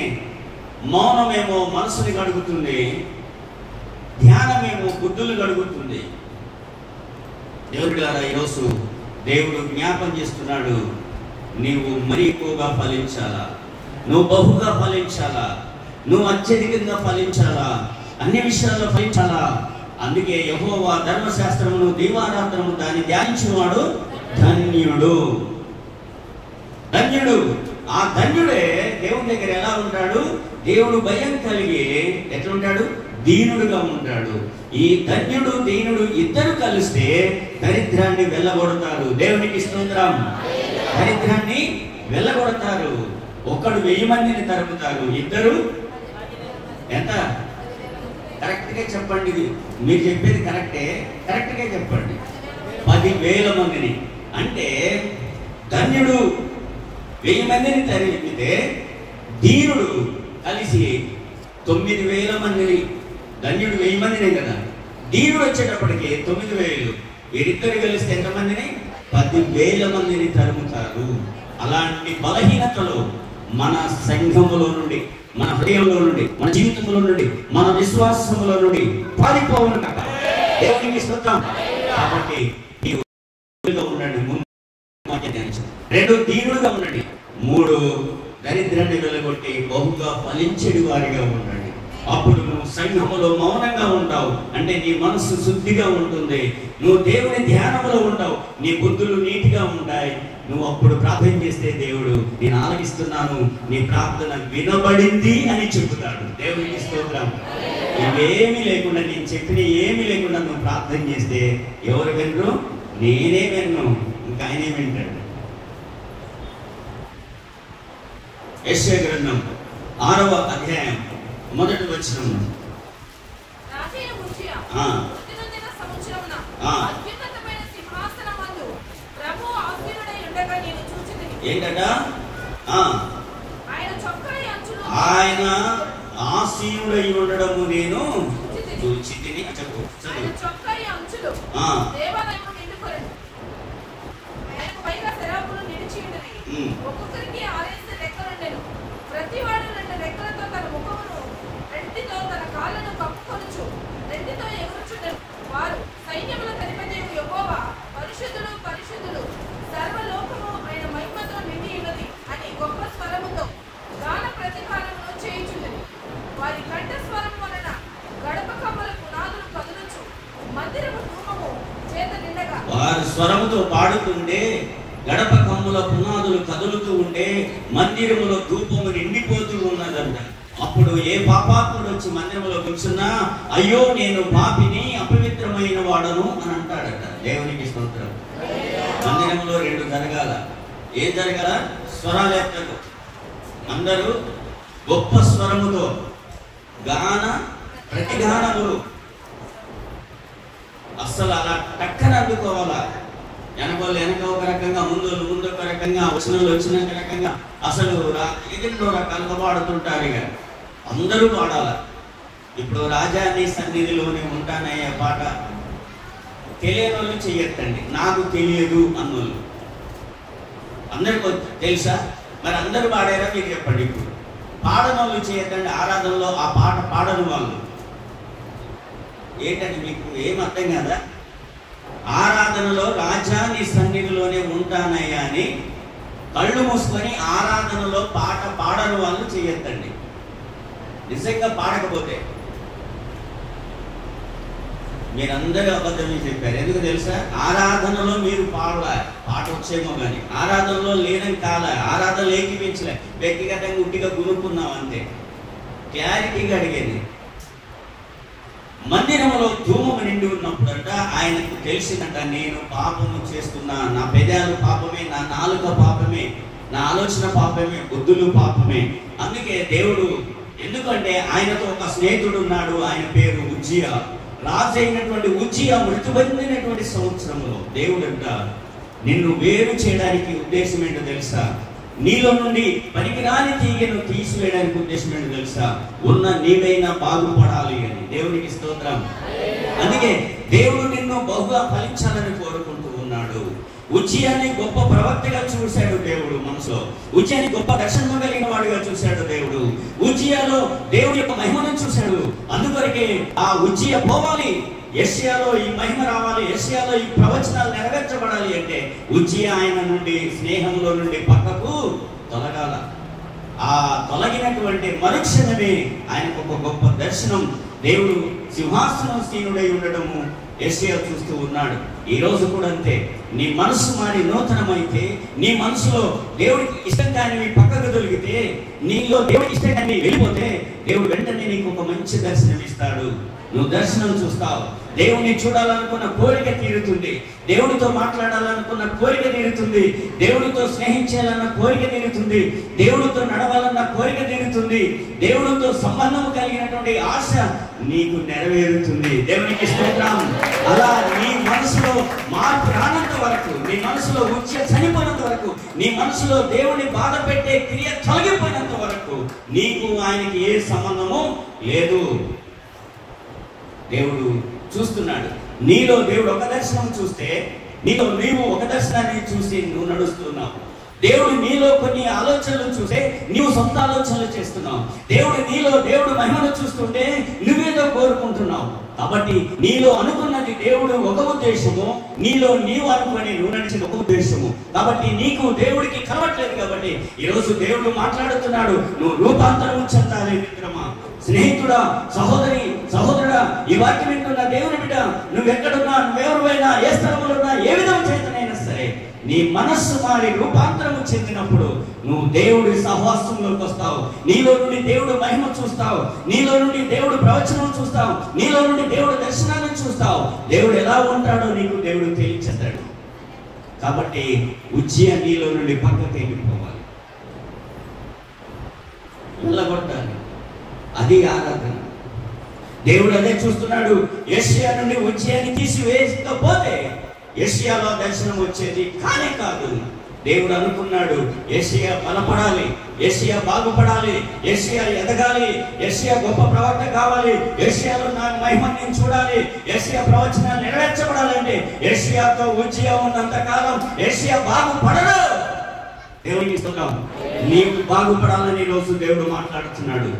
మౌనమేమో మనసుని కడుగుతుంది, ధ్యానమేమో బుద్ధులు కడుగుతుంది. దేవుడి ద్వారా ఈరోజు దేవుడు జ్ఞాపం చేస్తున్నాడు, నీవు మరీ ఎక్కువగా ఫలించాలా, నువ్వు బహుగా ఫలించాలా, నువ్వు అత్యధికంగా ఫలించాలా, అన్ని విషయాల్లో ఫలించాలా. అందుకే యెహోవా ధర్మశాస్త్రమును దీవారాత్రము దాన్ని ధ్యానించినవాడు ధన్యుడు. ధన్యుడు. ఆ ధన్యుడే దేవుని దగ్గర ఎలా ఉంటాడు? దేవుడు భయం కలిగి ఎట్లుంటాడు? దీనుడుగా ఉంటాడు. ఈ ధన్యుడు దీనుడు ఇద్దరు కలిస్తే దరిద్రాన్ని వెళ్ళగొడతారు. దేవునికి స్తోత్రం. దరిద్రాన్ని వెళ్ళగొడతారు. ఒకడు 1000 మందిని తరుముతారు, ఇద్దరు ఎంత? కరెక్ట్గా చెప్పండి. ఇది మీరు చెప్పేది కరెక్టే, కరెక్ట్గా చెప్పండి. 10,000 మందిని. అంటే ధన్యుడు 1000 మందిని తరిమితే దీనుడు కలిసి 9,000 మందిని. ధన్యుడు 1000 మందినే కదా, దీనుడు వచ్చేటప్పటికి 9,000. వీరిద్దరు కలిస్తే ఎంతమందిని? 10,000 మందిని తరుముతారు. అలాంటి బలహీనతలు మన సంఘములో నుండి, మన హృదయంలో నుండి, మన జీవితంలో నుండి, మన విశ్వాసములో నుండి పారిపోవును కాక. దేవునికి స్తోత్రం. కాబట్టి ఉండండి. 2 దీనుడుగా ఉండండి. 3 దరిద్రాన్ని వెళ్ళగొట్టి బహుగా ఫలించేడు వారిగా ఉండండి. అప్పుడు నువ్వు సంఘములో మౌనంగా ఉంటావు. అంటే నీ మనసు శుద్ధిగా ఉంటుంది. నువ్వు దేవుని ధ్యానంలో ఉంటావు. నీ బుద్ధులు నీటిగా ఉంటాయి. నువ్వు అప్పుడు ప్రార్థన చేస్తే దేవుడు నేను ఆలకిస్తున్నాను, నీ ప్రార్థన వినబడింది అని చెబుతాడు. దేవునికి స్తోత్రం. ఇవేమీ లేకుండా, నేను చెప్పిన ఏమీ లేకుండా నువ్వు ప్రార్థన చేస్తే ఎవరు వినరు? నేనే విన్ను, ఇంకా ఆయనే వింటాడు. యెషయా గ్రంథం 6వ అధ్యాయం 1వ వచనం. ఏంటట? ఆయన ఆసీనుడై ఉండడము నేను చూచితిని. చెప్పు. ప్రతివాడు 2 రెక్కలతో తన ముఖమును, 2తో తన కాళ్ళను కప్పుకొనుచు, 2తో ఎగురుచుండెను. వారు సైన్యములకు అధిపతియగు యెహోవా పరిశుద్ధుడు పరిశుద్ధుడు, సర్వలోకము ఆయన మహిమతో నిండి ఉన్నది అని గొప్ప స్వరముతో గాన ప్రతికారమును చేయుచుండెను. వారి కంఠ స్వరం వలన గడప కమ్మల పునాదులు కదులుచు, మందిరము ధూమము చేత నిండగా. వారి స్వరముతో పాడుతుండే గడప కమ్ముల పునాదులు కదులుతూ ఉంటే మందిరములో ధూపము నిండిపోతూ ఉన్నదంట. అప్పుడు ఏ పాపాత్ముడు వచ్చి మందిరంలో కూర్చున్నా, అయ్యో నేను పాపిని, అపవిత్రమైన వాడను అని అంటాడట. దేవునికి స్తోత్రం. మందిరంలో 2 జరగాల. ఏం జరగాల? స్వరాలు ఎత్తకు. అందరూ గొప్ప స్వరముతో గాన ప్రతిగానములు. అస్సలు అలా టక్కన అందుకోవాలా. వెనక ఒక రకంగా, ముందు ఒక రకంగా, వచనంలో వచ్చిన రకంగా, అసలు ఎన్నో రకాలుగా పాడుతుంటారు. ఇక అందరూ పాడాల. ఇప్పుడు రాజా నీ సన్నిధిలోనే ఉంటానయ్యే పాట తెలియని వాళ్ళు చెయ్యొద్దండి. నాకు తెలియదు అన్నోళ్ళు అందరికీ తెలుసా? మరి అందరూ పాడారా? మీరు చెప్పండి. ఇప్పుడు పాడని వాళ్ళు చేయొద్దండి. ఆరాధనలో ఆ పాట పాడని వాళ్ళు ఏంటంటే మీకు ఏం అర్థం కదా? ఆరాధనలో రాజా నీ సన్నిధిలోనే ఉంటానయ్యా అని కళ్ళు మూసుకొని ఆరాధనలో పాట పాడని వాళ్ళు చేయొద్దండి. నిజంగా పాడకపోతే మీరందరూ అబద్ధమే చెప్పారు. ఎందుకు తెలుసా? ఆరాధనలో మీరు పాడలే, పాట వచ్చేమో కానీ ఆరాధనలో లేదని కాలే, ఆరాధన లేఖించలే, వ్యక్తిగతంగా ఉట్టిగా గునుక్కున్నాం అంతే. క్లారిటీగా అడిగేది. మందిరంలో ధూమము నిండి ఉన్నప్పుడంట ఆయనకు తెలిసిందంట, నేను పాపము చేస్తున్నా, నా పెదాలు పాపమే, నా నాలుక పాపమే, నా ఆలోచన పాపమే, బుద్ధులు పాపమే. అందుకే దేవుడు, ఎందుకంటే ఆయనతో ఒక స్నేహితుడు ఉన్నాడు, ఆయన పేరు ఉజ్జియా. రాజు అయినటువంటి ఉజ్జియా మృతి పొందినటువంటి సంవత్సరంలో దేవుడంట నిన్ను వేరు చేయడానికి ఉద్దేశం ఏంటో తెలుసా? నీలో నుండి పనికిరాని తీగను తీసివేయడానికి ఉద్దేశం ఏంటో తెలుసా? ఉన్న నీవైనా బాగుపడాలి అని. దేవునికి స్తోత్రం. అందుకే దేవుడు నిన్ను బహుగా ఫలించాలని కోరుకుంటూ ఉన్నాడు. ఉజ్జియాని గొప్ప ప్రవక్తగా చూశాడు దేవుడు మనసులో. ఉజ్జియాని గొప్ప దర్శనం కలిగిన వాడిగా చూశాడు దేవుడు. ఉజ్జియాలో దేవుడి యొక్క మహిమను చూశాడు. అందుకొరకే ఆ ఉజ్జియా పోవాలి, యెషయాలో ఈ మహిమ రావాలి, యెషయాలో ఈ ప్రవచనాలు నెరవేర్చబడాలి అంటే ఉజ్జియా ఆయన నుండి, స్నేహంలో నుండి పక్కకు తొలగాల. ఆ తొలగినటువంటి మరుక్షణమే ఆయనకు ఒక గొప్ప దర్శనం. దేవుడు సింహాసనోసీనుడై ఉండడము యెషయా చూస్తూ ఉన్నాడు. ఈ రోజు కూడా అంతే. నీ మనసు మారి నూతనమైతే, నీ మనసులో దేవుడికి ఇష్టం కానివి పక్కకు తొలగితే, నీలో దేవుడికి ఇష్టం కాని వెళ్ళిపోతే, దేవుడు వెంటనే నీకు ఒక మంచి దర్శనం ఇస్తాడు. నువ్వు దర్శనం చూస్తావు. దేవుడిని చూడాలనుకున్న కోరిక తీరుతుంది. దేవుడితో మాట్లాడాలనుకున్న కోరిక తీరుతుంది. దేవుడితో స్నేహించాలన్న కోరిక తీరుతుంది. దేవుడితో నడవాలన్న కోరిక తీరుతుంది. దేవుడితో సంబంధం కలిగినటువంటి ఆశ నీకు నెరవేరుతుంది. దేవునికి స్తోత్రం. అలా నీ మనసులో మార్పు రానంత వరకు, నీ మనసులో ఉజ్జియా చనిపోయినంత వరకు, నీ మనసులో దేవుని బాధ పెట్టే క్రియ తొలగిపోయినంత వరకు నీకు ఆయనకి ఏ సంబంధము లేదు. దేవుడు చూస్తున్నాడు. నీలో దేవుడు ఒక దర్శనం చూస్తే, నీలో నీవు ఒక దర్శనాన్ని చూసి నువ్వు నడుస్తున్నావు. దేవుడు నీలో కొన్ని ఆలోచనలు చూస్తే నీవు సొంత ఆలోచనలు చేస్తున్నావు. దేవుడు మహిమను చూస్తుంటే నువ్వేదో కోరుకుంటున్నావు. కాబట్టి నీలో అనుకున్నది దేవుడు ఒక ఉద్దేశము, నీలో నీవు అనుకుని నువ్వు నడిచిన ఒక ఉద్దేశము. కాబట్టి నీకు దేవుడికి కలవట్లేదు. కాబట్టి ఈరోజు దేవుడు మాట్లాడుతున్నాడు, నువ్వు రూపాంతరం చెందాలి. మిత్రమా, స్నేహితుడా, సహోదరుడా, ఈ వాక్యం వింటున్న దేవుని బిడ్డ, నువ్వెక్కడున్నా, నువ్వెవరువైనా, ఏ స్థలంలో ఉన్నా, ఏ విధం చేతనైనా సరే, నీ మనస్సు మారి రూపాంతరము చెందినప్పుడు నువ్వు దేవుడి సహవాసంలోకి వస్తావు. నీలో నుండి దేవుడు మహిమ చూస్తావు, నీలో నుండి దేవుడు ప్రవచనం చూస్తావు, నీలో నుండి దేవుడు దర్శనాలను చూస్తావు. దేవుడు ఎలా ఉంటాడో నీకు దేవుడు తెలియచేస్తాడు. కాబట్టి ఉజ్జియా నీలో నుండి పక్కకి వెళ్ళిపోవాలి, వెళ్ళగొట్టాలి. అది ఆరాధన. దేవుడు అదే చూస్తున్నాడు. యెషయా నుండి ఉజ్జియాని తీసివేయకపోతే యెషయాలో దర్శనం వచ్చేది కానే కాదు. దేవుడు అనుకున్నాడు, యెషయా బలపడాలి, యెషయా బాగుపడాలి, యెషయా ఎదగాలి, యెషయా గొప్ప ప్రవక్త కావాలి, యెషయాలో నా మహిమను నేను చూడాలి, యెషయా ప్రవచనాలు నెరవేర్చబడాలంటే యెషయాతో ఉజ్జియా ఉన్నంత కాలం యెషయా బాగుపడడు. దేవునికి స్తోత్రం. నీకు బాగుపడాలని రోజు దేవుడు మాట్లాడుతున్నాడు.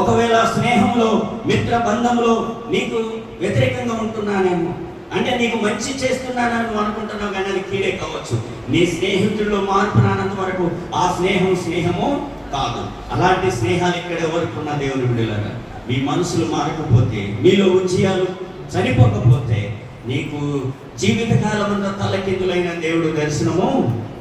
ఒకవేళ స్నేహంలో, మిత్ర బంధంలో నీకు వ్యతిరేకంగా ఉంటున్నానేమో, అంటే నీకు మంచి చేస్తున్నానని నువ్వు అనుకుంటున్నావు, కానీ అది కీడే కావచ్చు. నీ స్నేహితుల్లో మార్పు రానంత వరకు ఆ స్నేహము కాదు. అలాంటి స్నేహాలు ఇక్కడ ఎవరుకున్న దేవుని బిడ్డలారా, మీ మనసులు మారకపోతే, మీలో ఉజ్జియాలు చనిపోకపోతే నీకు జీవితకాలం అంతా తలకిందులైన దేవుడు దర్శనము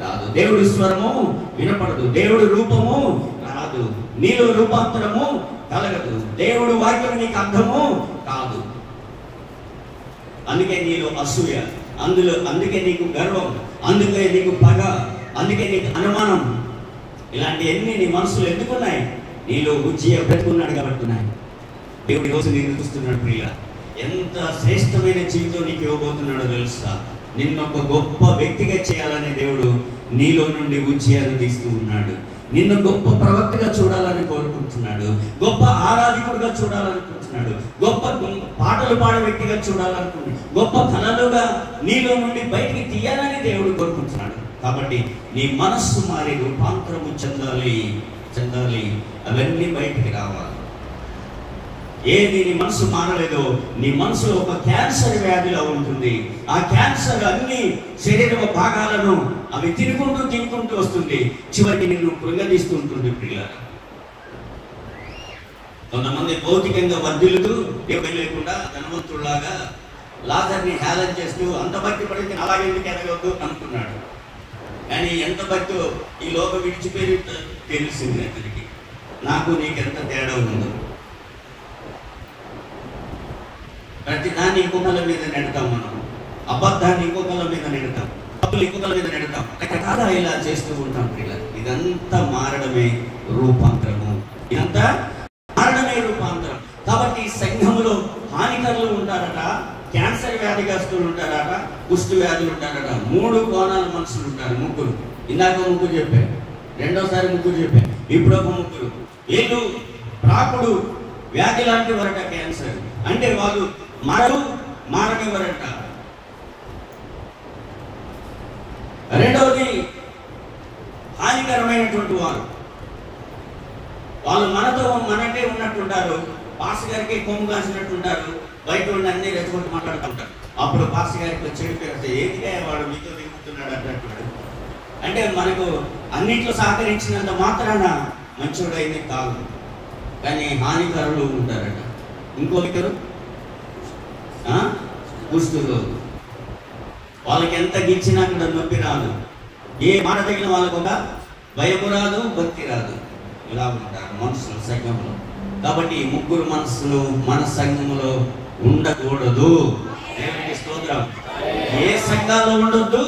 రాదు, దేవుడి స్వరము వినపడదు, దేవుడి రూపము రాదు, నీలో రూపాంతరము కలగదు, దేవుడు వాక్యం నీకు అర్థము కాదు. అందుకే నీలో అసూయ, అందుకే నీకు గర్వం, అందుకే నీకు పగ, అందుకే నీకు అనుమానం, ఇలాంటివన్నీ నీ మనసులో ఎందుకున్నాయి? నీలో ఉజ్జియా బ్రతుకున్నాడు కాబట్టి ఉన్నాయి. దేవుడి రోజు నేను చూస్తున్నాడు. ప్రియ, ఎంత శ్రేష్టమైన జీవితం నీకు ఇవ్వబోతున్నాడో తెలుసా? నిన్నొక గొప్ప వ్యక్తిగా చేయాలని దేవుడు నీలో నుండి ఉజ్జియాను తీస్తూ ఉన్నాడు. నిన్ను గొప్ప ప్రవక్తగా చూడాలని కోరుకుంటున్నాడు, గొప్ప ఆరాధికుడిగా చూడాలనుకుంటున్నాడు, గొప్ప పాటలు పాడే వ్యక్తిగా చూడాలనుకుంటున్నాడు, గొప్ప కళలుగా నీలో నుండి బయటికి తీయాలని దేవుడు కోరుకుంటున్నాడు. కాబట్టి నీ మనస్సు మారి రూపాంతరము చెందాలి, అవన్నీ బయటికి రావాలి. ఏది నీ మనసు మారలేదో నీ మనసు ఒక క్యాన్సర్ వ్యాధిలో ఉంటుంది. ఆ క్యాన్సర్ అన్ని శరీర భాగాలను అవి తినుకుంటూ వస్తుంది, చివరికి నిన్ను కృంగదీస్తూ ఉంటుంది. పిల్లలు కొంతమంది భౌతికంగా వర్ధిల్లుతూ ఏమీ లేకుండా ధనవంతుల్లాగా లాజర్ని హేళన చేస్తూ అంత భక్తి పడితే అలాగే ఎందుకు ఎదగవద్దు అనుకున్నాడు. కానీ ఎంత భక్తి ఈ లోక విడిచిపోయి తెలిసింది అతనికి. నాకు నీకెంత తేడా ఉందో. ప్రతి దాన్ని ఇంకొకళ్ళ మీద నెడతాం, మనం అబద్ధాన్ని ఇంకొకళ్ళ మీద నెడతాం, తప్పులు ఇంకొకళ్ళ మీద నెడతాం, రకరకాల ఇలా చేస్తూ ఉంటాం. పిల్లలు ఇదంతా మారడమే రూపాంతరము, కాబట్టి సంఘములో హానికరులు ఉంటారట, క్యాన్సర్ వ్యాధిగ్రస్తులు ఉంటారట, కుష్టు వ్యాధులు ఉంటారట. 3 కోణాల మనుషులు ఉంటారు. ముగ్గురు, ఇందాక ముగ్గురు చెప్పారు, రెండోసారి ముగ్గురు చెప్పారు, ఇప్పుడు ఒక ముగ్గురు. వీళ్ళు ప్రాకుడు వ్యాధి లాంటి వరట. క్యాన్సర్ అంటే వాళ్ళు మారనివ్వరట. రెండవది హానికరమైనటువంటి వాళ్ళు మనటే ఉన్నట్టుంటారు, పాస్ గారికి కొమ్ము కాసినట్టుంటారు, బయట ఉండి అన్ని రెచ్చగొట్టి మాట్లాడుతుంటారు. అప్పుడు పాస్ గారికి చెడు పేరు, ఏదిగా వాడు మీతో దిగుతున్నాడు అంటాడు. అంటే మనకు అన్నింటిలో సహకరించినంత మాత్రాన మంచోడైంది కాదు, కానీ హానికరులు ఉంటారట. ఇంకొకరు కుష్టులు, వాళ్ళకి ఎంత గిచ్చినా అక్కడ నొప్పి రాదు, ఏ మాట తగిన వాళ్ళకు ఒక భయము రాదు, భక్తి రాదు. ఇలా ఉంటారు మనుషులు సంఘంలో. కాబట్టి ఈ ముగ్గురు మనసులు మన సంఘంలో ఉండకూడదు. దేవునికి స్తోత్రం. ఏ సంఘాల్లో ఉండొద్దు,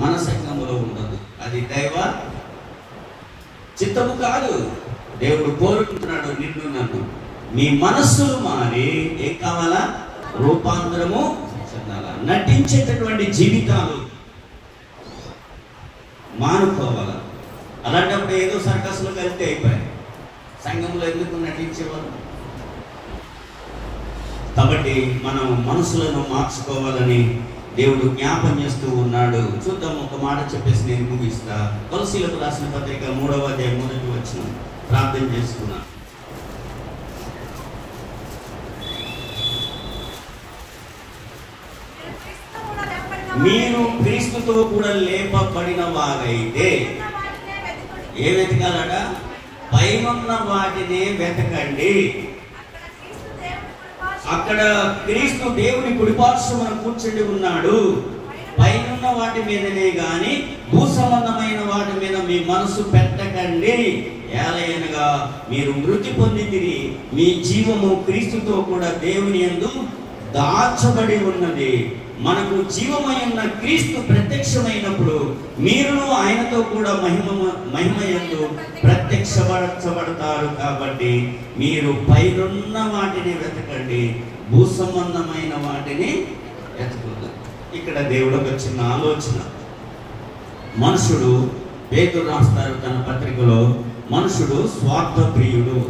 మన సంఘంలో ఉండదు. అది దైవ చిత్తము కాదు. దేవుడు కోరుకుంటున్నాడు నిన్ను నన్ను, మీ మనస్సులు మారి ఏం కావాలా? రూపాంతరము చెందాలా. నటించేటటువంటి జీవితాలు మానుకోవాలా. అలాంటప్పుడు ఏదో సర్కస్లో కలిస్తే అయిపోయాయి, సంఘంలో ఎందుకు నటించేవారు? కాబట్టి మనం మనసులను మార్చుకోవాలని దేవుడు జ్ఞాపం చేస్తూ ఉన్నాడు. చూద్దాం, ఒక మాట చెప్పేసి నేను ముగిస్తా. కొలసీలకు రాసిన పత్రిక 3వ అధ్యాయం 1వ వచనం ప్రార్థన చేసుకున్నా. మీరు క్రీస్తుతో కూడా లేపబడిన వారైతే ఏ వెతకాలట? పైనున్న వాటినే వెతకండి. అక్కడ క్రీస్తు దేవుని కుడిపార్శ్వమున కూర్చుండి ఉన్నాడు. పైనున్న వాటి మీదనే గాని భూ సంబంధమైన వాటి మీద మీ మనసు పెట్టకండి. ఏలయనగా మీరు మృతి పొందితిరి, మీ జీవము క్రీస్తుతో కూడా దేవుని యందు దాచబడి ఉన్నది. మనకు జీవమై ఉన్న క్రీస్తు ప్రత్యక్షమైనప్పుడు మీరు ఆయనతో కూడా మహిమయందు ప్రత్యక్షపరచబడతారు. కాబట్టి మీరు పైనున్న వాటిని వెతకండి, భూ సంబంధమైన వాటిని వెతకదు. ఇక్కడ దేవుడు ఒక చిన్న ఆలోచన. మనుషుడు, పేతురు రాస్తారు తన పత్రికలో, మనుషుడు స్వార్థ ప్రియుడు.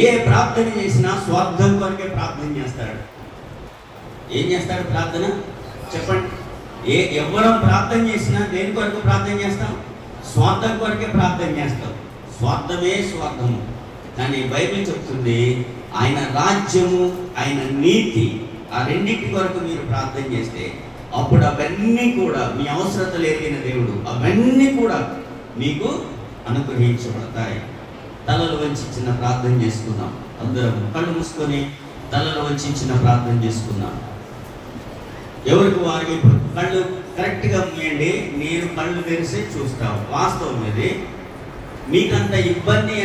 ఏ ప్రార్థన చేసినా స్వార్థం కొరకే ప్రార్థన చేస్తాడు. ఏం చేస్తాడు ప్రార్థన? చెప్పండి. ఎవరం ప్రార్థన చేసినా దేని కొరకు ప్రార్థన చేస్తాం? స్వార్థం కొరకే ప్రార్థన చేస్తాం. స్వార్థమే స్వార్థము. కానీ బైబిల్ చెప్తుంది, ఆయన రాజ్యము, ఆయన నీతి, ఆ రెండింటి కొరకు మీరు ప్రార్థన చేస్తే అప్పుడు అవన్నీ కూడా, మీ అవసరతలు ఎరిగిన దేవుడు అవన్నీ కూడా మీకు అనుగ్రహించబడతాయి. తలలు వంచి చిన్న ప్రార్థన చేసుకుందాం. అందరం కళ్ళు మూసుకొని తలలు వంచి చిన్న ప్రార్థన చేసుకుందాం. ఎవరికి వారికి కళ్ళు కరెక్ట్గా మూయండి. నేను కళ్ళు తెరిసి చూస్తాను. వాస్తవం ఇది. మీకంత ఇబ్బంది